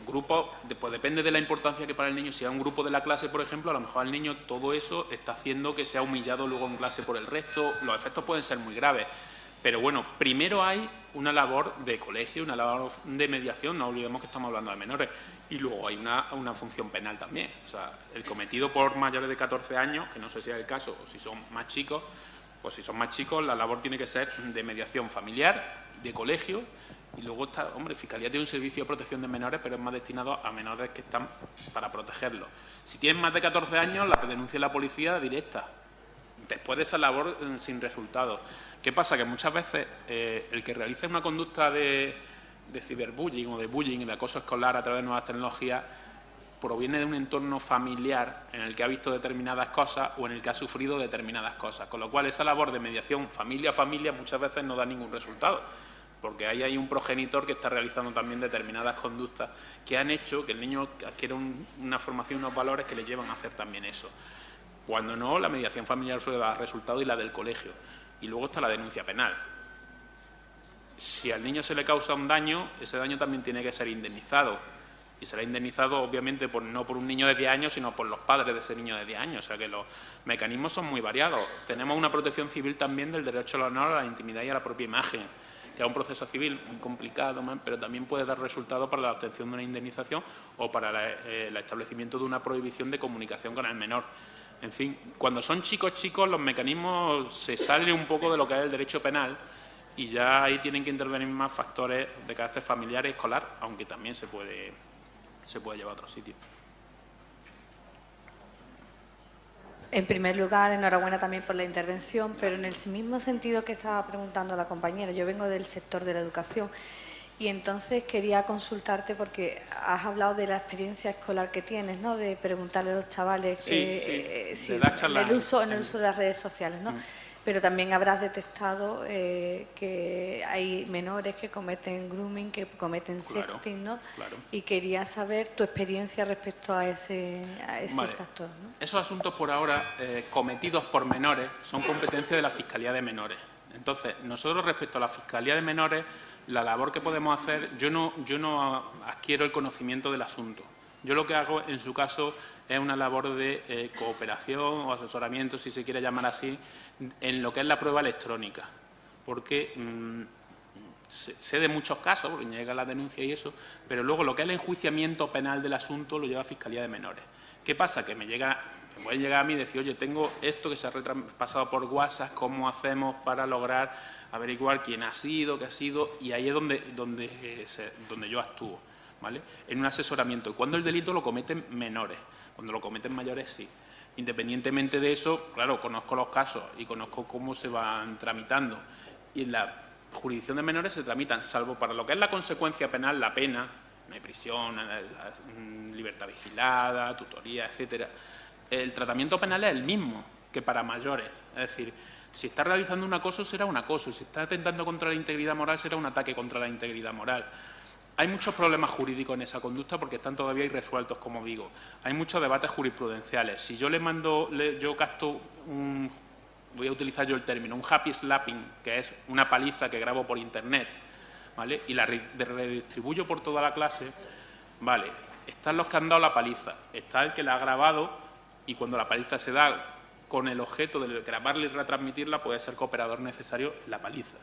grupos, pues depende de la importancia que para el niño, si es un grupo de la clase, por ejemplo, a lo mejor al niño todo eso está haciendo que sea humillado luego en clase por el resto, los efectos pueden ser muy graves. Pero bueno, primero hay una labor de colegio, una labor de mediación, no olvidemos que estamos hablando de menores, y luego hay una función penal también. O sea, el cometido por mayores de 14 años, que no sé si es el caso, o si son más chicos, pues si son más chicos la labor tiene que ser de mediación familiar, de colegio, y luego está, hombre, Fiscalía tiene un servicio de protección de menores, pero es más destinado a menores que están para protegerlos. Si tienen más de 14 años, la denuncia de la policía directa. Después de esa labor sin resultados. ¿Qué pasa? Que muchas veces el que realiza una conducta de ciberbullying o de bullying, de acoso escolar a través de nuevas tecnologías, proviene de un entorno familiar en el que ha visto determinadas cosas o en el que ha sufrido determinadas cosas, con lo cual esa labor de mediación familia a familia muchas veces no da ningún resultado, porque ahí hay un progenitor que está realizando también determinadas conductas que han hecho que el niño adquiera una formación, unos valores que le llevan a hacer también eso. Cuando no, la mediación familiar suele dar resultado y la del colegio. Y luego está la denuncia penal. Si al niño se le causa un daño, ese daño también tiene que ser indemnizado. Y será indemnizado, obviamente, no por un niño de 10 años, sino por los padres de ese niño de 10 años. O sea que los mecanismos son muy variados. Tenemos una protección civil también del derecho al honor, a la intimidad y a la propia imagen, que es un proceso civil muy complicado, pero también puede dar resultado para la obtención de una indemnización o para el establecimiento de una prohibición de comunicación con el menor. En fin, cuando son chicos, los mecanismos se salen un poco de lo que es el derecho penal y ya ahí tienen que intervenir más factores de carácter familiar y escolar, aunque también se puede llevar a otro sitio. En primer lugar, enhorabuena también por la intervención, pero en el mismo sentido que estaba preguntando la compañera, yo vengo del sector de la educación y entonces quería consultarte porque has hablado de la experiencia escolar que tienes, ¿no? De preguntarle a los chavales en el uso de las redes sociales, ¿no? Pero también habrás detectado que hay menores que cometen grooming, que cometen sexting, ¿no? Claro. Y quería saber tu experiencia respecto a ese factor, ¿no? Esos asuntos por ahora cometidos por menores son competencia de la Fiscalía de Menores. Entonces, nosotros respecto a la Fiscalía de Menores, la labor que podemos hacer, yo no adquiero el conocimiento del asunto. Yo lo que hago, en su caso, es una labor de cooperación o asesoramiento, si se quiere llamar así, en lo que es la prueba electrónica. Porque sé de muchos casos, porque llega la denuncia y eso, pero luego lo que es el enjuiciamiento penal del asunto lo lleva a Fiscalía de Menores. ¿Qué pasa? Que me puede llegar a mí y decir, oye, tengo esto que se ha pasado por WhatsApp, ¿cómo hacemos para lograr averiguar quién ha sido, qué ha sido? Y ahí es donde yo actúo, ¿vale? En un asesoramiento. Y cuando el delito lo cometen menores, cuando lo cometen mayores, sí. Independientemente de eso, claro, conozco los casos y conozco cómo se van tramitando. Y en la jurisdicción de menores se tramitan, salvo para lo que es la consecuencia penal, la pena, no hay prisión, libertad vigilada, tutoría, etcétera. El tratamiento penal es el mismo que para mayores. Es decir, si está realizando un acoso, será un acoso. Si está atentando contra la integridad moral, será un ataque contra la integridad moral. Hay muchos problemas jurídicos en esa conducta porque están todavía irresueltos, como digo. Hay muchos debates jurisprudenciales. Si yo yo capto voy a utilizar yo el término, un happy slapping, que es una paliza que grabo por Internet, ¿vale? Y la redistribuyo por toda la clase, vale, están los que han dado la paliza, está el que la ha grabado y cuando la paliza se da con el objeto de grabarla y retransmitirla puede ser cooperador necesario la paliza.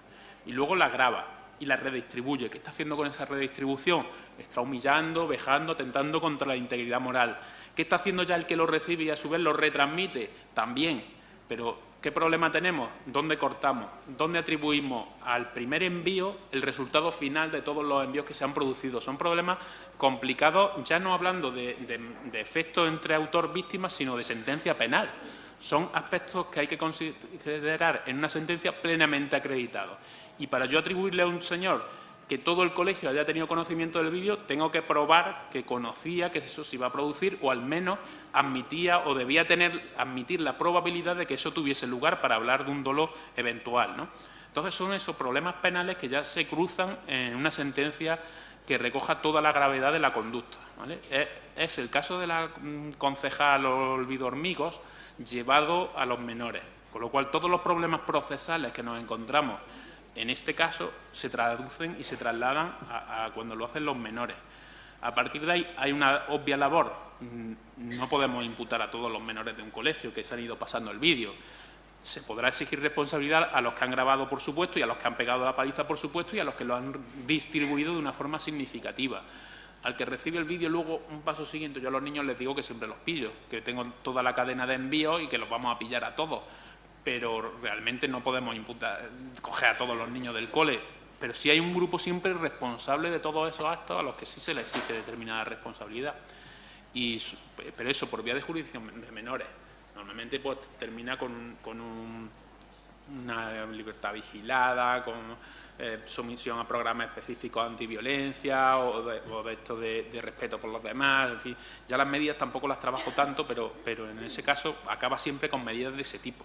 Y luego la graba y la redistribuye. ¿Qué está haciendo con esa redistribución? Está humillando, vejando, atentando contra la integridad moral. ¿Qué está haciendo ya el que lo recibe y a su vez lo retransmite? También. Pero, ¿qué problema tenemos? ¿Dónde cortamos? ¿Dónde atribuimos al primer envío el resultado final de todos los envíos que se han producido? Son problemas complicados, ya no hablando de efectos entre autor-víctima, sino de sentencia penal. Son aspectos que hay que considerar en una sentencia plenamente acreditados. Y para yo atribuirle a un señor que todo el colegio haya tenido conocimiento del vídeo, tengo que probar que conocía que eso se iba a producir o al menos admitía o debía admitir la probabilidad de que eso tuviese lugar para hablar de un dolo eventual, ¿no? Entonces son esos problemas penales que ya se cruzan en una sentencia que recoja toda la gravedad de la conducta, ¿vale? Es el caso de la concejal Olvido Hormigos llevado a los menores, con lo cual todos los problemas procesales que nos encontramos en este caso se traducen y se trasladan a cuando lo hacen los menores. A partir de ahí hay una obvia labor. No podemos imputar a todos los menores de un colegio que se han ido pasando el vídeo. Se podrá exigir responsabilidad a los que han grabado, por supuesto, y a los que han pegado la paliza, por supuesto, y a los que lo han distribuido de una forma significativa. Al que recibe el vídeo, luego, un paso siguiente, yo a los niños les digo que siempre los pillo, que tengo toda la cadena de envío y que los vamos a pillar a todos. Pero realmente no podemos coger a todos los niños del cole. Pero sí hay un grupo siempre responsable de todos esos actos a los que sí se les exige determinada responsabilidad. Pero eso, por vía de jurisdicción de menores, normalmente pues termina con una libertad vigilada, sumisión a programas específicos antiviolencia o de esto de respeto por los demás, en fin. Ya las medidas tampoco las trabajo tanto, pero en ese caso acaba siempre con medidas de ese tipo.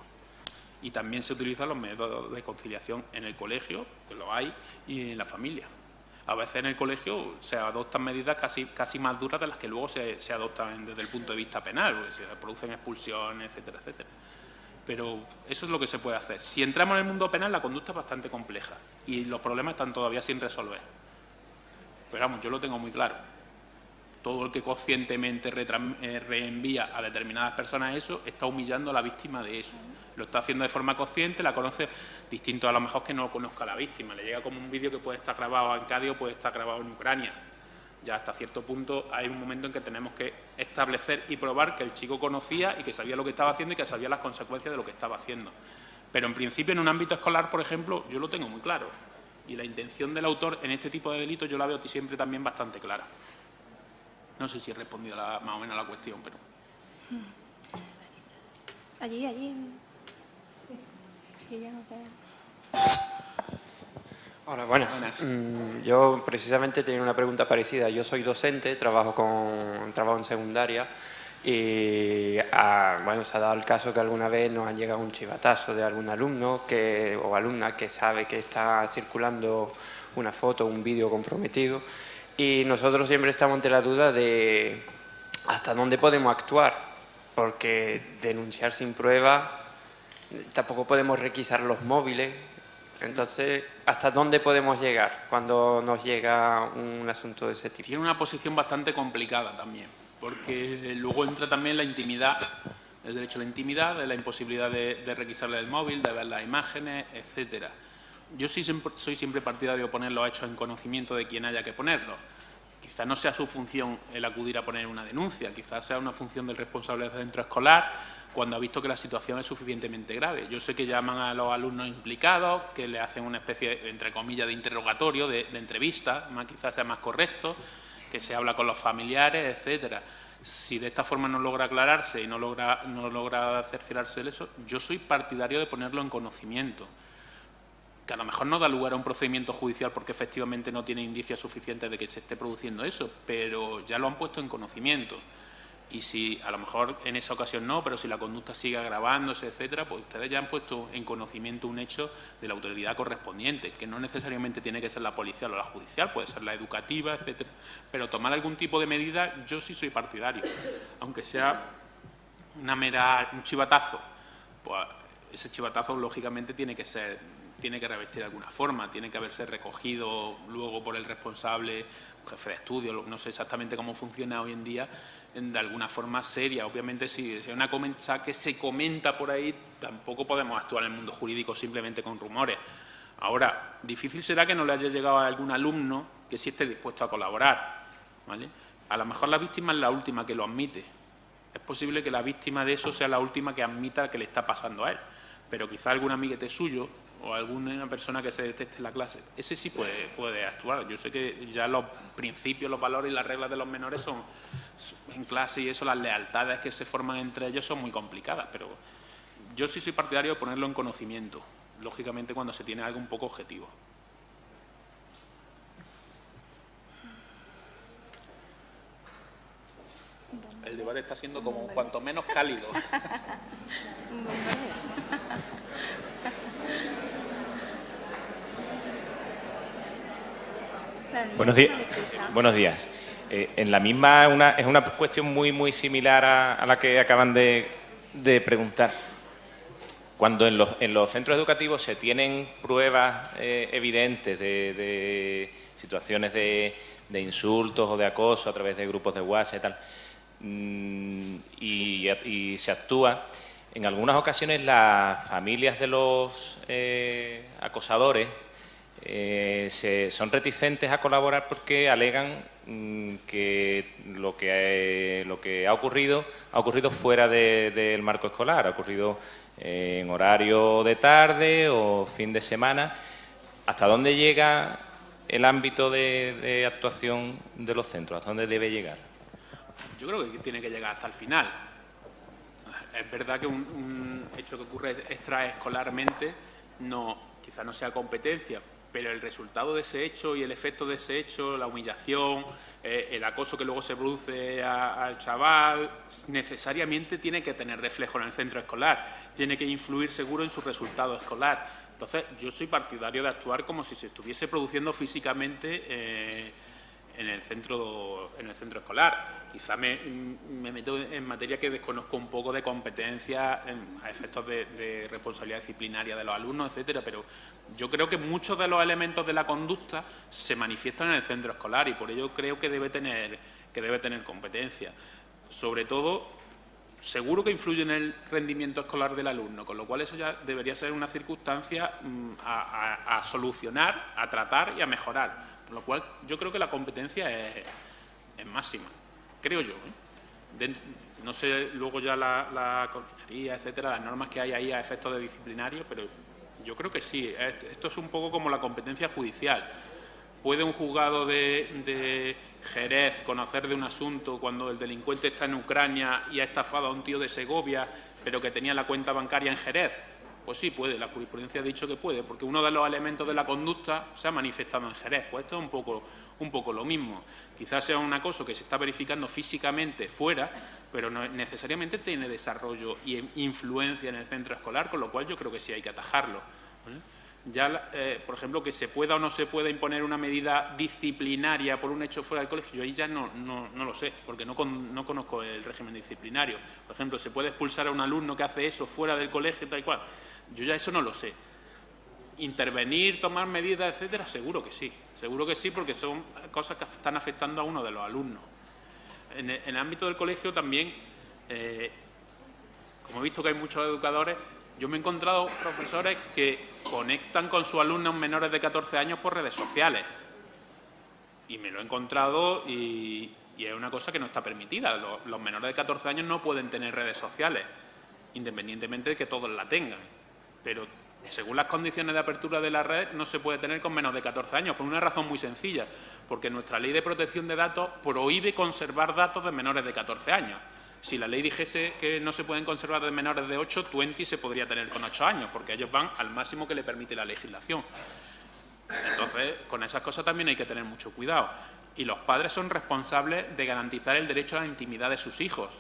Y también se utilizan los métodos de conciliación en el colegio, que lo hay, y en la familia. A veces en el colegio se adoptan medidas casi más duras de las que luego se adoptan desde el punto de vista penal, porque se producen expulsiones, etcétera, etcétera. Pero eso es lo que se puede hacer. Si entramos en el mundo penal, la conducta es bastante compleja y los problemas están todavía sin resolver. Pero vamos, yo lo tengo muy claro. Todo el que conscientemente reenvía a determinadas personas eso, está humillando a la víctima de eso. Lo está haciendo de forma consciente, la conoce distinto a lo mejor que no conozca a la víctima. Le llega como un vídeo que puede estar grabado en Cádiz o puede estar grabado en Ucrania. Ya hasta cierto punto hay un momento en que tenemos que establecer y probar que el chico conocía y que sabía lo que estaba haciendo y que sabía las consecuencias de lo que estaba haciendo. Pero en principio en un ámbito escolar, por ejemplo, yo lo tengo muy claro. Y la intención del autor en este tipo de delitos yo la veo siempre también bastante clara. No sé si he respondido más o menos a la cuestión, pero... Allí. Sí, ya no sé. Hola, buenas. Yo precisamente tenía una pregunta parecida. Yo soy docente, trabajo en secundaria y bueno, se ha dado el caso que alguna vez nos han llegado un chivatazo de algún alumno o alumna que sabe que está circulando una foto o un vídeo comprometido y nosotros siempre estamos ante la duda de hasta dónde podemos actuar, porque denunciar sin prueba, tampoco podemos requisar los móviles. Entonces, ¿hasta dónde podemos llegar cuando nos llega un asunto de ese tipo? Tiene una posición bastante complicada también, porque luego entra también la intimidad, el derecho a la intimidad, de la imposibilidad de requisarle el móvil, de ver las imágenes, etcétera. Yo soy siempre partidario de poner los hechos en conocimiento de quien haya que ponerlos. Quizás no sea su función el acudir a poner una denuncia, quizás sea una función del responsable del centro escolar cuando ha visto que la situación es suficientemente grave. Yo sé que llaman a los alumnos implicados, que le hacen una especie, entre comillas, de interrogatorio, de entrevista, quizás sea más correcto, que se habla con los familiares, etcétera. Si de esta forma no logra aclararse y no logra cerciorarse de eso, yo soy partidario de ponerlo en conocimiento. Que a lo mejor no da lugar a un procedimiento judicial porque efectivamente no tiene indicios suficientes de que se esté produciendo eso, pero ya lo han puesto en conocimiento. Y si a lo mejor en esa ocasión no, pero si la conducta sigue agravándose, etcétera, pues ustedes ya han puesto en conocimiento un hecho de la autoridad correspondiente, que no necesariamente tiene que ser la policial o la judicial, puede ser la educativa, etcétera. Pero tomar algún tipo de medida, yo sí soy partidario, aunque sea un chivatazo, pues ese chivatazo lógicamente tiene que revestir de alguna forma, tiene que haberse recogido luego por el responsable, jefe de estudio, no sé exactamente cómo funciona hoy en día, de alguna forma seria. Obviamente si hay una cosa que se comenta por ahí, tampoco podemos actuar en el mundo jurídico simplemente con rumores. Ahora, difícil será que no le haya llegado a algún alumno que sí esté dispuesto a colaborar, ¿vale? A lo mejor la víctima es la última que lo admite. Es posible que la víctima de eso sea la última que admita que le está pasando a él, pero quizá algún amiguete suyo o alguna persona que se deteste en la clase, ese sí puede actuar. Yo sé que ya los principios, los valores y las reglas de los menores son en clase y eso, las lealtades que se forman entre ellos son muy complicadas, pero yo sí soy partidario de ponerlo en conocimiento, lógicamente cuando se tiene algo un poco objetivo. El debate está siendo como cuanto menos cálido. Buenos días. En la misma, es una cuestión muy similar a la que acaban de preguntar. Cuando en los centros educativos se tienen pruebas evidentes de situaciones de insultos o de acoso a través de grupos de WhatsApp y tal, y se actúa, en algunas ocasiones las familias de los acosadores son reticentes a colaborar porque alegan que lo que ha ocurrido fuera del marco escolar, ha ocurrido en horario de tarde o fin de semana. ¿Hasta dónde llega el ámbito de actuación de los centros? ¿Hasta dónde debe llegar? Yo creo que tiene que llegar hasta el final. Es verdad que un hecho que ocurre extraescolarmente quizá no sea competencia, pero el resultado de ese hecho y el efecto de ese hecho, la humillación, el acoso que luego se produce al chaval, necesariamente tiene que tener reflejo en el centro escolar, tiene que influir seguro en su resultado escolar. Entonces, yo soy partidario de actuar como si se estuviese produciendo físicamente en el centro escolar. Quizá me meto en materia que desconozco un poco de competencia a efectos de responsabilidad disciplinaria de los alumnos, etcétera, pero yo creo que muchos de los elementos de la conducta se manifiestan en el centro escolar y por ello creo que debe tener competencia. Sobre todo, seguro que influye en el rendimiento escolar del alumno, con lo cual eso ya debería ser una circunstancia a solucionar, a tratar y a mejorar. Con lo cual yo creo que la competencia es máxima, creo yo. No sé luego ya la consejería, etcétera, las normas que hay ahí a efectos de disciplinario, pero yo creo que sí. Esto es un poco como la competencia judicial. ¿Puede un juzgado de Jerez conocer de un asunto cuando el delincuente está en Ucrania y ha estafado a un tío de Segovia, pero que tenía la cuenta bancaria en Jerez? Pues sí puede, la jurisprudencia ha dicho que puede, porque uno de los elementos de la conducta se ha manifestado en Jerez. Pues esto es un poco lo mismo. Quizás sea un acoso que se está verificando físicamente fuera, pero no necesariamente tiene desarrollo y influencia en el centro escolar, con lo cual yo creo que sí hay que atajarlo, ¿vale? Ya, por ejemplo, que se pueda o no se pueda imponer una medida disciplinaria por un hecho fuera del colegio, yo ahí ya no lo sé, porque no conozco el régimen disciplinario. Por ejemplo, ¿se puede expulsar a un alumno que hace eso fuera del colegio, tal y cual? Yo ya eso no lo sé. Intervenir, tomar medidas, etcétera, seguro que sí, porque son cosas que están afectando a uno de los alumnos. En el ámbito del colegio también, como he visto que hay muchos educadores, yo me he encontrado profesores que conectan con sus alumnos menores de 14 años por redes sociales. Y me lo he encontrado y es una cosa que no está permitida. Los menores de 14 años no pueden tener redes sociales, independientemente de que todos la tengan. Pero según las condiciones de apertura de la red, no se puede tener con menos de 14 años, por una razón muy sencilla, porque nuestra ley de protección de datos prohíbe conservar datos de menores de 14 años. Si la ley dijese que no se pueden conservar de menores de 8, 20 se podría tener con 8 años, porque ellos van al máximo que le permite la legislación. Entonces, con esas cosas también hay que tener mucho cuidado. Y los padres son responsables de garantizar el derecho a la intimidad de sus hijos.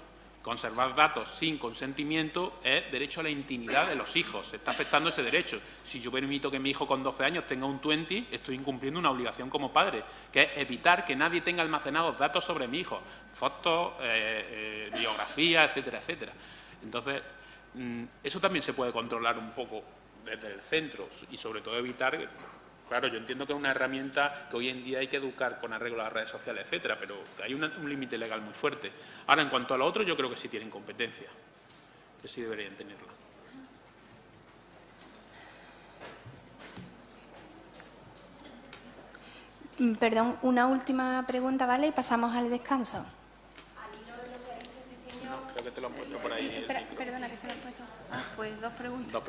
Conservar datos sin consentimiento es derecho a la intimidad de los hijos. Se está afectando ese derecho. Si yo permito que mi hijo con 12 años tenga un 20, estoy incumpliendo una obligación como padre, que es evitar que nadie tenga almacenados datos sobre mi hijo. Fotos, biografías, etcétera, etcétera. Entonces, eso también se puede controlar un poco desde el centro y sobre todo evitar... Claro, yo entiendo que es una herramienta que hoy en día hay que educar con arreglo a las redes sociales, etcétera, pero hay un límite legal muy fuerte. Ahora, en cuanto a lo otro, yo creo que sí tienen competencia, que sí deberían tenerla. Perdón, una última pregunta, ¿vale? Y pasamos al descanso. No, creo que te lo han puesto por ahí. Perdona, que se lo han puesto. Pues dos preguntas.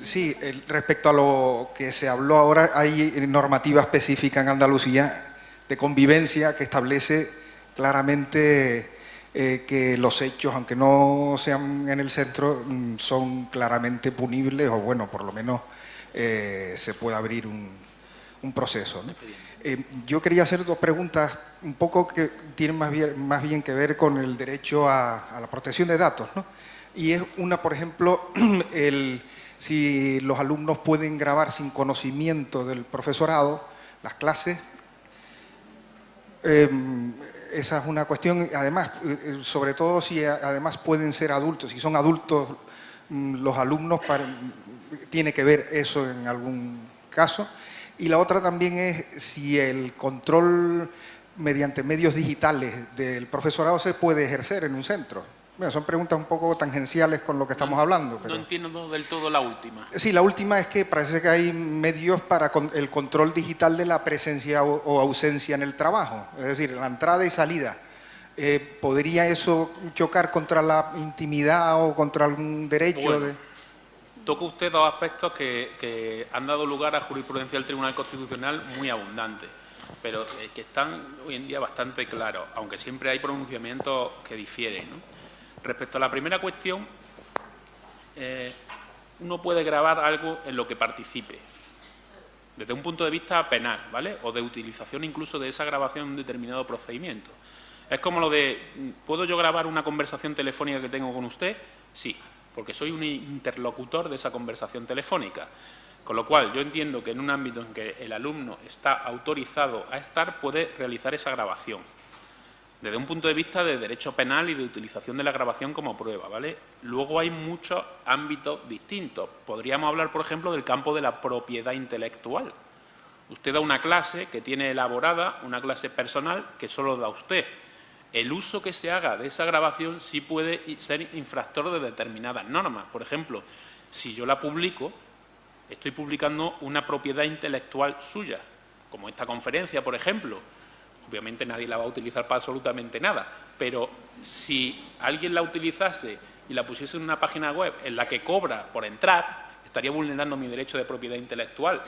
Sí, respecto a lo que se habló ahora, hay normativa específica en Andalucía de convivencia que establece claramente que los hechos, aunque no sean en el centro, son claramente punibles o, bueno, por lo menos se puede abrir un proceso, ¿no? Yo quería hacer dos preguntas un poco que tienen más bien que ver con el derecho a la protección de datos, ¿no? Y es una, por ejemplo, si los alumnos pueden grabar sin conocimiento del profesorado las clases. Esa es una cuestión, además, sobre todo si además pueden ser adultos, si son adultos los alumnos, tiene que ver eso en algún caso. Y la otra también es si el control mediante medios digitales del profesorado se puede ejercer en un centro. Bueno, son preguntas un poco tangenciales con lo que estamos hablando. Pero... No entiendo del todo la última. Sí, la última es que parece que hay medios para el control digital de la presencia o ausencia en el trabajo, es decir, la entrada y salida. ¿Podría eso chocar contra la intimidad o contra algún derecho? Bueno, toca usted dos aspectos que han dado lugar a jurisprudencia del Tribunal Constitucional muy abundante, pero que están hoy en día bastante claros, aunque siempre hay pronunciamientos que difieren, ¿no? Respecto a la primera cuestión, uno puede grabar algo en lo que participe. desde un punto de vista penal, ¿vale? O de utilización incluso de esa grabación en un determinado procedimiento. Es como lo de, ¿puedo yo grabar una conversación telefónica que tengo con usted? Sí, porque soy un interlocutor de esa conversación telefónica. Con lo cual, yo entiendo que en un ámbito en que el alumno está autorizado a estar, puede realizar esa grabación. Desde un punto de vista de derecho penal y de utilización de la grabación como prueba, ¿vale? Luego hay muchos ámbitos distintos. Podríamos hablar, por ejemplo, del campo de la propiedad intelectual. Usted da una clase que tiene elaborada, una clase personal que solo da usted. El uso que se haga de esa grabación sí puede ser infractor de determinadas normas. Por ejemplo, si yo la publico, estoy publicando una propiedad intelectual suya, como esta conferencia, por ejemplo. Obviamente nadie la va a utilizar para absolutamente nada, pero si alguien la utilizase y la pusiese en una página web en la que cobra por entrar, estaría vulnerando mi derecho de propiedad intelectual.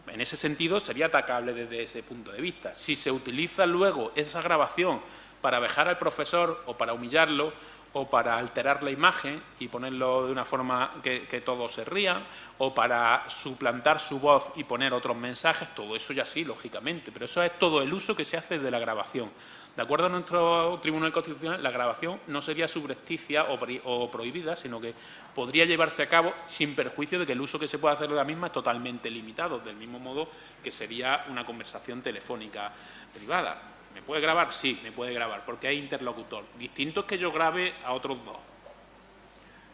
En ese sentido, sería atacable desde ese punto de vista. Si se utiliza luego esa grabación para vejar al profesor o para humillarlo o para alterar la imagen y ponerlo de una forma que todos se rían, o para suplantar su voz y poner otros mensajes, todo eso ya sí, lógicamente, pero eso es todo el uso que se hace de la grabación. De acuerdo a nuestro Tribunal Constitucional, la grabación no sería subrepticia o prohibida, sino que podría llevarse a cabo sin perjuicio de que el uso que se pueda hacer de la misma es totalmente limitado, del mismo modo que sería una conversación telefónica privada. ¿Me puede grabar? Sí, me puede grabar, porque hay interlocutor. Distinto es que yo grabe a otros dos.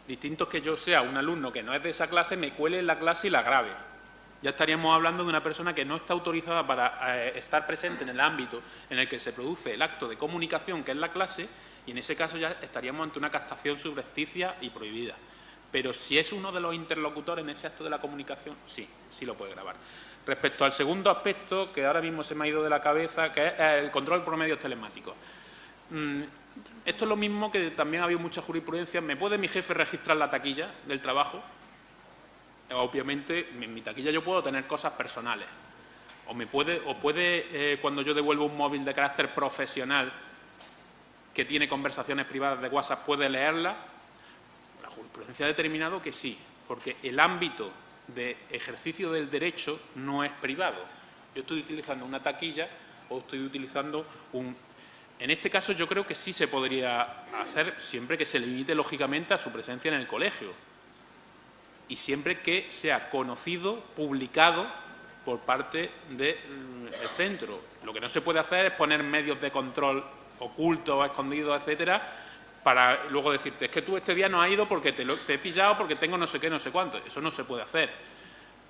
Distinto es que yo sea un alumno que no es de esa clase, me cuele en la clase y la grabe. Ya estaríamos hablando de una persona que no está autorizada para estar presente en el ámbito en el que se produce el acto de comunicación, que es la clase, y en ese caso ya estaríamos ante una captación subrepticia y prohibida. Pero si es uno de los interlocutores en ese acto de la comunicación, sí, sí lo puede grabar. Respecto al segundo aspecto, que ahora mismo se me ha ido de la cabeza, que es el control por medios telemáticos. Esto es lo mismo que también ha habido mucha jurisprudencia. ¿Me puede mi jefe registrar la taquilla del trabajo? Obviamente, en mi taquilla yo puedo tener cosas personales. O puede cuando yo devuelvo un móvil de carácter profesional que tiene conversaciones privadas de WhatsApp, ¿puede leerla? La jurisprudencia ha determinado que sí, porque el ámbito de ejercicio del derecho no es privado. Yo estoy utilizando una taquilla o estoy utilizando un... En este caso yo creo que sí se podría hacer, siempre que se limite lógicamente a su presencia en el colegio y siempre que sea conocido, publicado por parte del centro. Lo que no se puede hacer es poner medios de control ocultos, escondidos, etcétera, para luego decirte, es que tú este día no has ido porque te he pillado, porque tengo no sé qué, no sé cuánto. Eso no se puede hacer.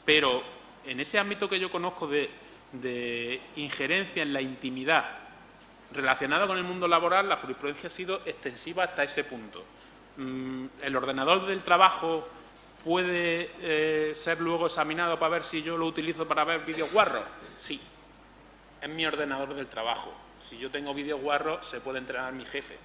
Pero en ese ámbito que yo conozco de injerencia en la intimidad relacionada con el mundo laboral, la jurisprudencia ha sido extensiva hasta ese punto. ¿El ordenador del trabajo puede ser luego examinado para ver si yo lo utilizo para ver vídeos guarros? Sí. Es mi ordenador del trabajo. Si yo tengo vídeos guarros, se puede entrenar mi jefe.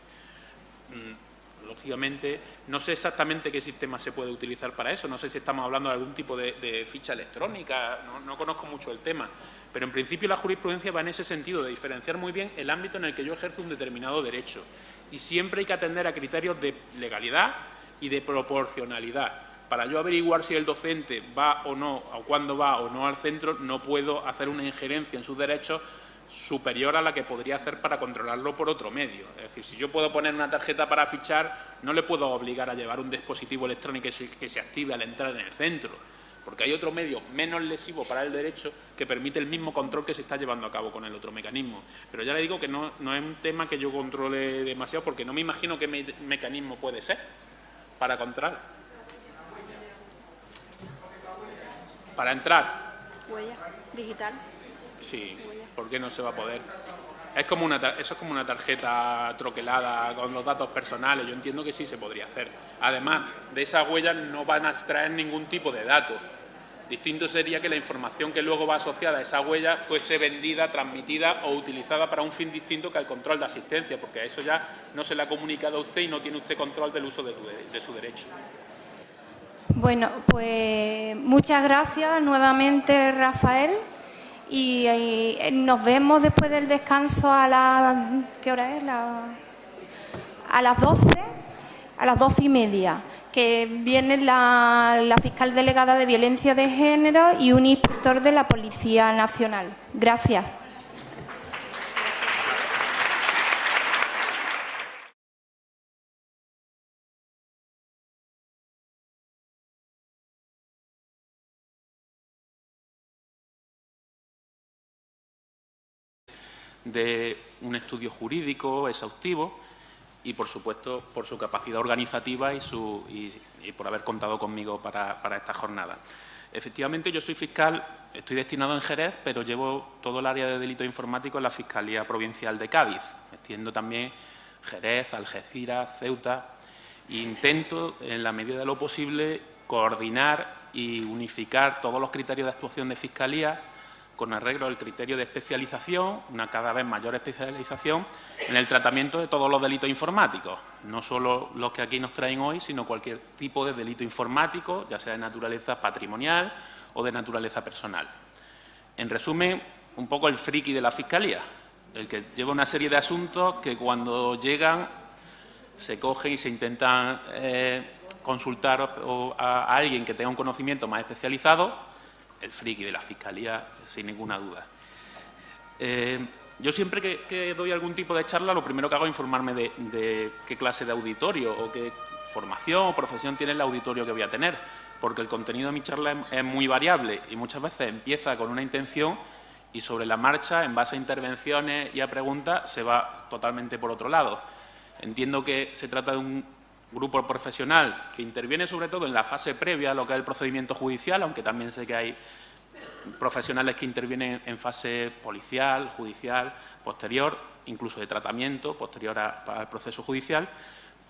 Lógicamente, no sé exactamente qué sistema se puede utilizar para eso, no sé si estamos hablando de algún tipo de ficha electrónica, no conozco mucho el tema, pero en principio la jurisprudencia va en ese sentido, de diferenciar muy bien el ámbito en el que yo ejerzo un determinado derecho, y siempre hay que atender a criterios de legalidad y de proporcionalidad. Para yo averiguar si el docente va o no, o cuándo va o no al centro, no puedo hacer una injerencia en sus derechos superior a la que podría hacer para controlarlo por otro medio. Es decir, si yo puedo poner una tarjeta para fichar, no le puedo obligar a llevar un dispositivo electrónico que se active al entrar en el centro, porque hay otro medio menos lesivo para el derecho que permite el mismo control que se está llevando a cabo con el otro mecanismo. Pero ya le digo que no es un tema que yo controle demasiado, porque no me imagino qué mecanismo puede ser para controlar. Para entrar. Huella digital. Sí, ¿por qué no se va a poder? Eso es como una tarjeta troquelada con los datos personales. Yo entiendo que sí se podría hacer. Además, de esas huellas no van a extraer ningún tipo de datos. Distinto sería que la información que luego va asociada a esa huella fuese vendida, transmitida o utilizada para un fin distinto que al control de asistencia, porque a eso ya no se le ha comunicado a usted y no tiene usted control del uso de su derecho. Bueno, pues muchas gracias nuevamente, Rafael. Y nos vemos después del descanso a las... ¿Qué hora es? A las 12, a las 12:30. que viene la fiscal delegada de Violencia de Género y un inspector de la Policía Nacional. Gracias. De un estudio jurídico exhaustivo y, por supuesto, por su capacidad organizativa y por haber contado conmigo para esta jornada. Efectivamente, yo soy fiscal, estoy destinado en Jerez, pero llevo todo el área de delitos informáticos en la Fiscalía Provincial de Cádiz. Entiendo también Jerez, Algeciras, Ceuta. E intento, en la medida de lo posible, coordinar y unificar todos los criterios de actuación de Fiscalía con arreglo al criterio de especialización, una cada vez mayor especialización en el tratamiento de todos los delitos informáticos, no solo los que aquí nos traen hoy, sino cualquier tipo de delito informático, ya sea de naturaleza patrimonial o de naturaleza personal. En resumen, un poco el friki de la Fiscalía, el que lleva una serie de asuntos que cuando llegan se cogen y se intentan consultar a alguien que tenga un conocimiento más especializado. El friki de la Fiscalía, sin ninguna duda. Yo siempre que doy algún tipo de charla, lo primero que hago es informarme de qué clase de auditorio o qué formación o profesión tiene el auditorio que voy a tener, porque el contenido de mi charla es muy variable y muchas veces empieza con una intención y sobre la marcha, en base a intervenciones y a preguntas, se va totalmente por otro lado. Entiendo que se trata de un grupo profesional que interviene sobre todo en la fase previa a lo que es el procedimiento judicial, aunque también sé que hay profesionales que intervienen en fase policial, judicial, posterior, incluso de tratamiento, posterior al proceso judicial,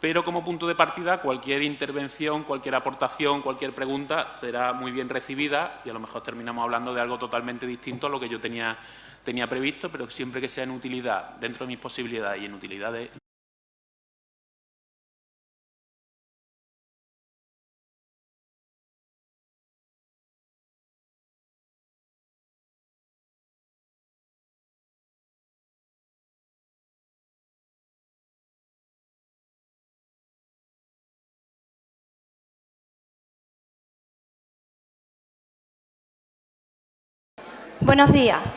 pero como punto de partida cualquier intervención, cualquier aportación, cualquier pregunta será muy bien recibida y a lo mejor terminamos hablando de algo totalmente distinto a lo que yo tenía previsto, pero siempre que sea en utilidad, dentro de mis posibilidades y en utilidad de... Buenos días.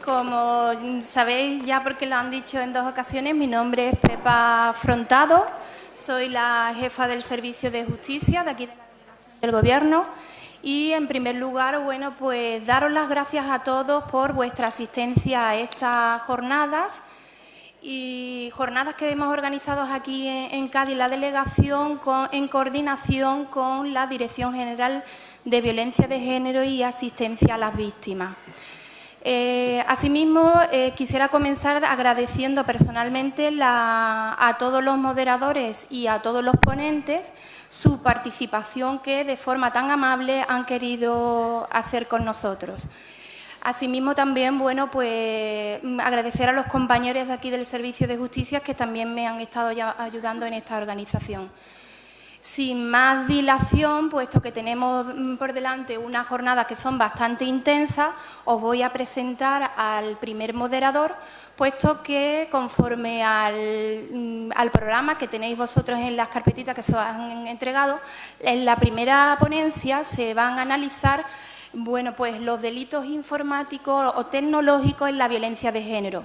Como sabéis ya porque lo han dicho en 2 ocasiones, mi nombre es Pepa Frontado, soy la jefa del Servicio de Justicia de aquí de la Delegación del Gobierno y en primer lugar, bueno, pues daros las gracias a todos por vuestra asistencia a estas jornadas y jornadas que hemos organizado aquí en Cádiz, la delegación en coordinación con la Dirección General de Violencia de Género y Asistencia a las Víctimas. Asimismo, quisiera comenzar agradeciendo personalmente a todos los moderadores y a todos los ponentes su participación que de forma tan amable han querido hacer con nosotros. Asimismo, también, bueno, pues agradecer a los compañeros de aquí del Servicio de Justicia que también me han estado ya ayudando en esta organización. Sin más dilación, puesto que tenemos por delante unas jornadas que son bastante intensas, os voy a presentar al primer moderador, puesto que conforme al programa que tenéis vosotros en las carpetitas que se os han entregado, en la primera ponencia se van a analizar, bueno, pues los delitos informáticos o tecnológicos en la violencia de género.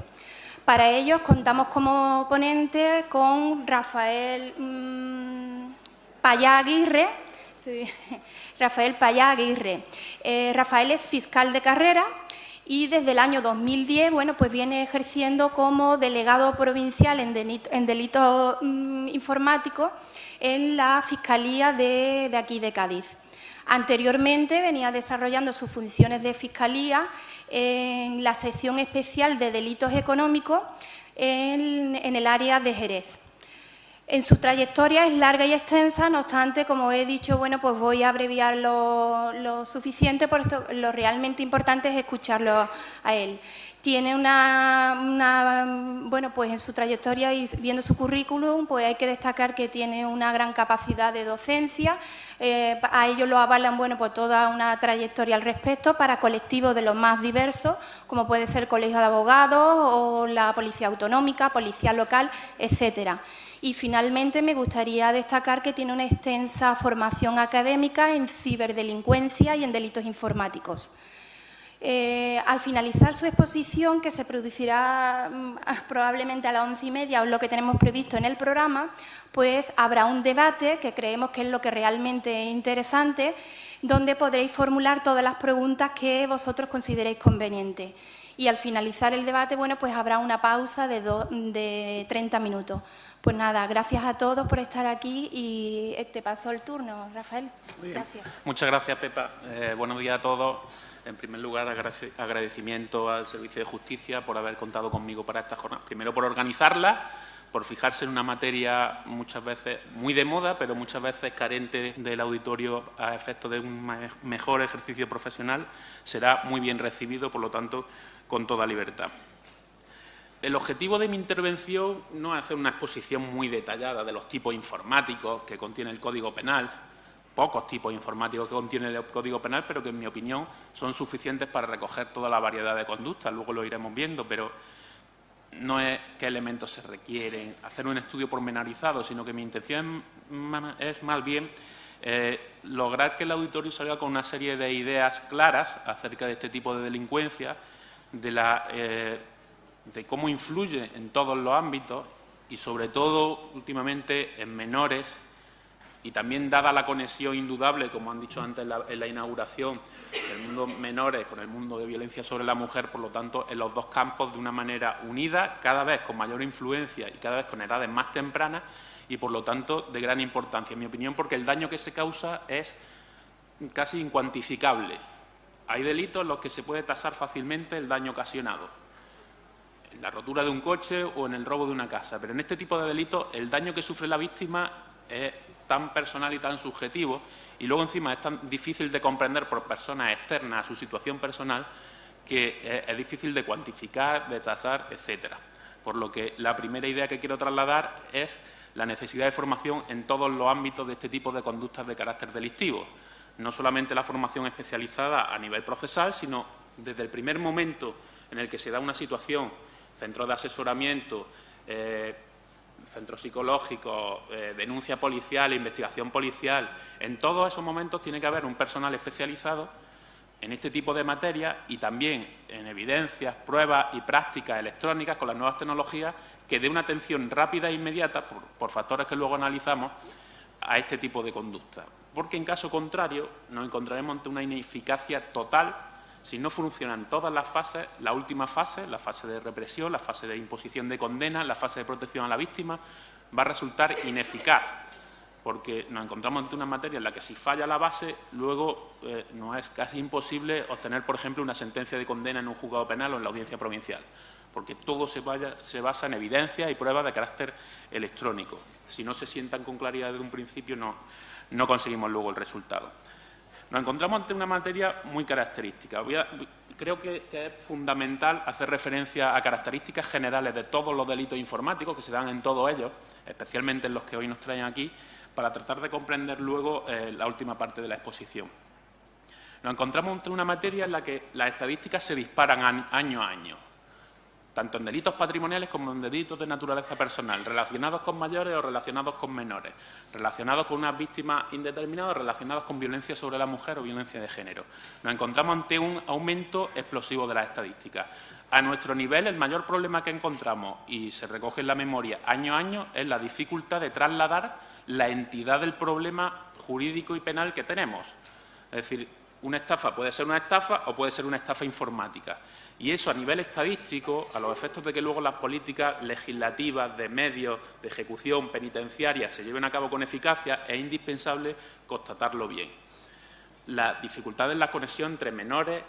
Para ello contamos como ponente con Rafael Payá Aguirre. Rafael es fiscal de carrera y desde el año 2010, bueno, pues viene ejerciendo como delegado provincial en delitos informáticos en la Fiscalía de aquí de Cádiz. Anteriormente venía desarrollando sus funciones de fiscalía en la sección especial de delitos económicos en el área de Jerez. En su trayectoria es larga y extensa, no obstante, como he dicho, bueno, pues voy a abreviar lo suficiente, por esto lo realmente importante es escucharlo a él. tiene bueno, pues en su trayectoria y viendo su currículum, pues hay que destacar que tiene una gran capacidad de docencia. A ello lo avalan, bueno, pues toda una trayectoria al respecto para colectivos de los más diversos, como puede ser el Colegio de Abogados o la Policía Autonómica, Policía Local, etcétera. Y finalmente me gustaría destacar que tiene una extensa formación académica en ciberdelincuencia y en delitos informáticos. Al finalizar su exposición, que se producirá probablemente a las 11:30, o lo que tenemos previsto en el programa, pues habrá un debate, que creemos que es lo que realmente es interesante, donde podréis formular todas las preguntas que vosotros consideréis convenientes. Y al finalizar el debate, bueno, pues habrá una pausa de 30 minutos. Pues nada, gracias a todos por estar aquí y te paso el turno, Rafael. Gracias. Muchas gracias, Pepa. Buenos días a todos. En primer lugar, agradecimiento al Servicio de Justicia por haber contado conmigo para esta jornada. Primero, por organizarla, por fijarse en una materia muchas veces muy de moda, pero muchas veces carente del auditorio a efectos de un mejor ejercicio profesional. Será muy bien recibido, por lo tanto, con toda libertad. El objetivo de mi intervención no es hacer una exposición muy detallada de los tipos informáticos que contiene el Código Penal, pocos tipos informáticos que contiene el Código Penal, pero que en mi opinión son suficientes para recoger toda la variedad de conductas. Luego lo iremos viendo, pero no es qué elementos se requieren, hacer un estudio pormenorizado, sino que mi intención es más bien lograr que el auditorio salga con una serie de ideas claras acerca de este tipo de delincuencia, de cómo influye en todos los ámbitos y, sobre todo, últimamente en menores. Y también, dada la conexión indudable, como han dicho antes en la inauguración, del mundo menores con el mundo de violencia sobre la mujer, por lo tanto, en los dos campos de una manera unida, cada vez con mayor influencia y cada vez con edades más tempranas y, por lo tanto, de gran importancia, en mi opinión, porque el daño que se causa es casi incuantificable. Hay delitos en los que se puede tasar fácilmente el daño ocasionado, en la rotura de un coche o en el robo de una casa, pero en este tipo de delitos el daño que sufre la víctima es tan personal y tan subjetivo, y luego encima es tan difícil de comprender por personas externas a su situación personal, que es difícil de cuantificar, de tasar, etcétera. Por lo que la primera idea que quiero trasladar es la necesidad de formación en todos los ámbitos de este tipo de conductas de carácter delictivo. No solamente la formación especializada a nivel procesal, sino desde el primer momento en el que se da una situación, centros de asesoramiento, centros psicológicos, denuncia policial, investigación policial. En todos esos momentos tiene que haber un personal especializado en este tipo de materias y también en evidencias, pruebas y prácticas electrónicas con las nuevas tecnologías, que dé una atención rápida e inmediata, por factores que luego analizamos, a este tipo de conducta. Porque en caso contrario nos encontraremos ante una ineficacia total si no funcionan todas las fases. La última fase, la fase de represión, la fase de imposición de condena, la fase de protección a la víctima, va a resultar ineficaz, porque nos encontramos ante una materia en la que, si falla la base, luego nos es casi imposible obtener, por ejemplo, una sentencia de condena en un juzgado penal o en la audiencia provincial, porque todo se basa en evidencias y pruebas de carácter electrónico. Si no se sientan con claridad desde un principio, no conseguimos luego el resultado. Nos encontramos ante una materia muy característica. Creo que es fundamental hacer referencia a características generales de todos los delitos informáticos que se dan en todos ellos, especialmente en los que hoy nos traen aquí, para tratar de comprender luego la última parte de la exposición. Nos encontramos ante una materia en la que las estadísticas se disparan año a año, tanto en delitos patrimoniales como en delitos de naturaleza personal, relacionados con mayores o relacionados con menores, relacionados con unas víctimas indeterminadas, relacionados con violencia sobre la mujer o violencia de género. Nos encontramos ante un aumento explosivo de las estadísticas. A nuestro nivel, el mayor problema que encontramos, y se recoge en la memoria año a año, es la dificultad de trasladar la entidad del problema jurídico y penal que tenemos. Es decir, una estafa puede ser una estafa o puede ser una estafa informática. Y eso, a nivel estadístico, a los efectos de que luego las políticas legislativas, de medios, de ejecución penitenciaria se lleven a cabo con eficacia, es indispensable constatarlo bien. La dificultad en la conexión entre menores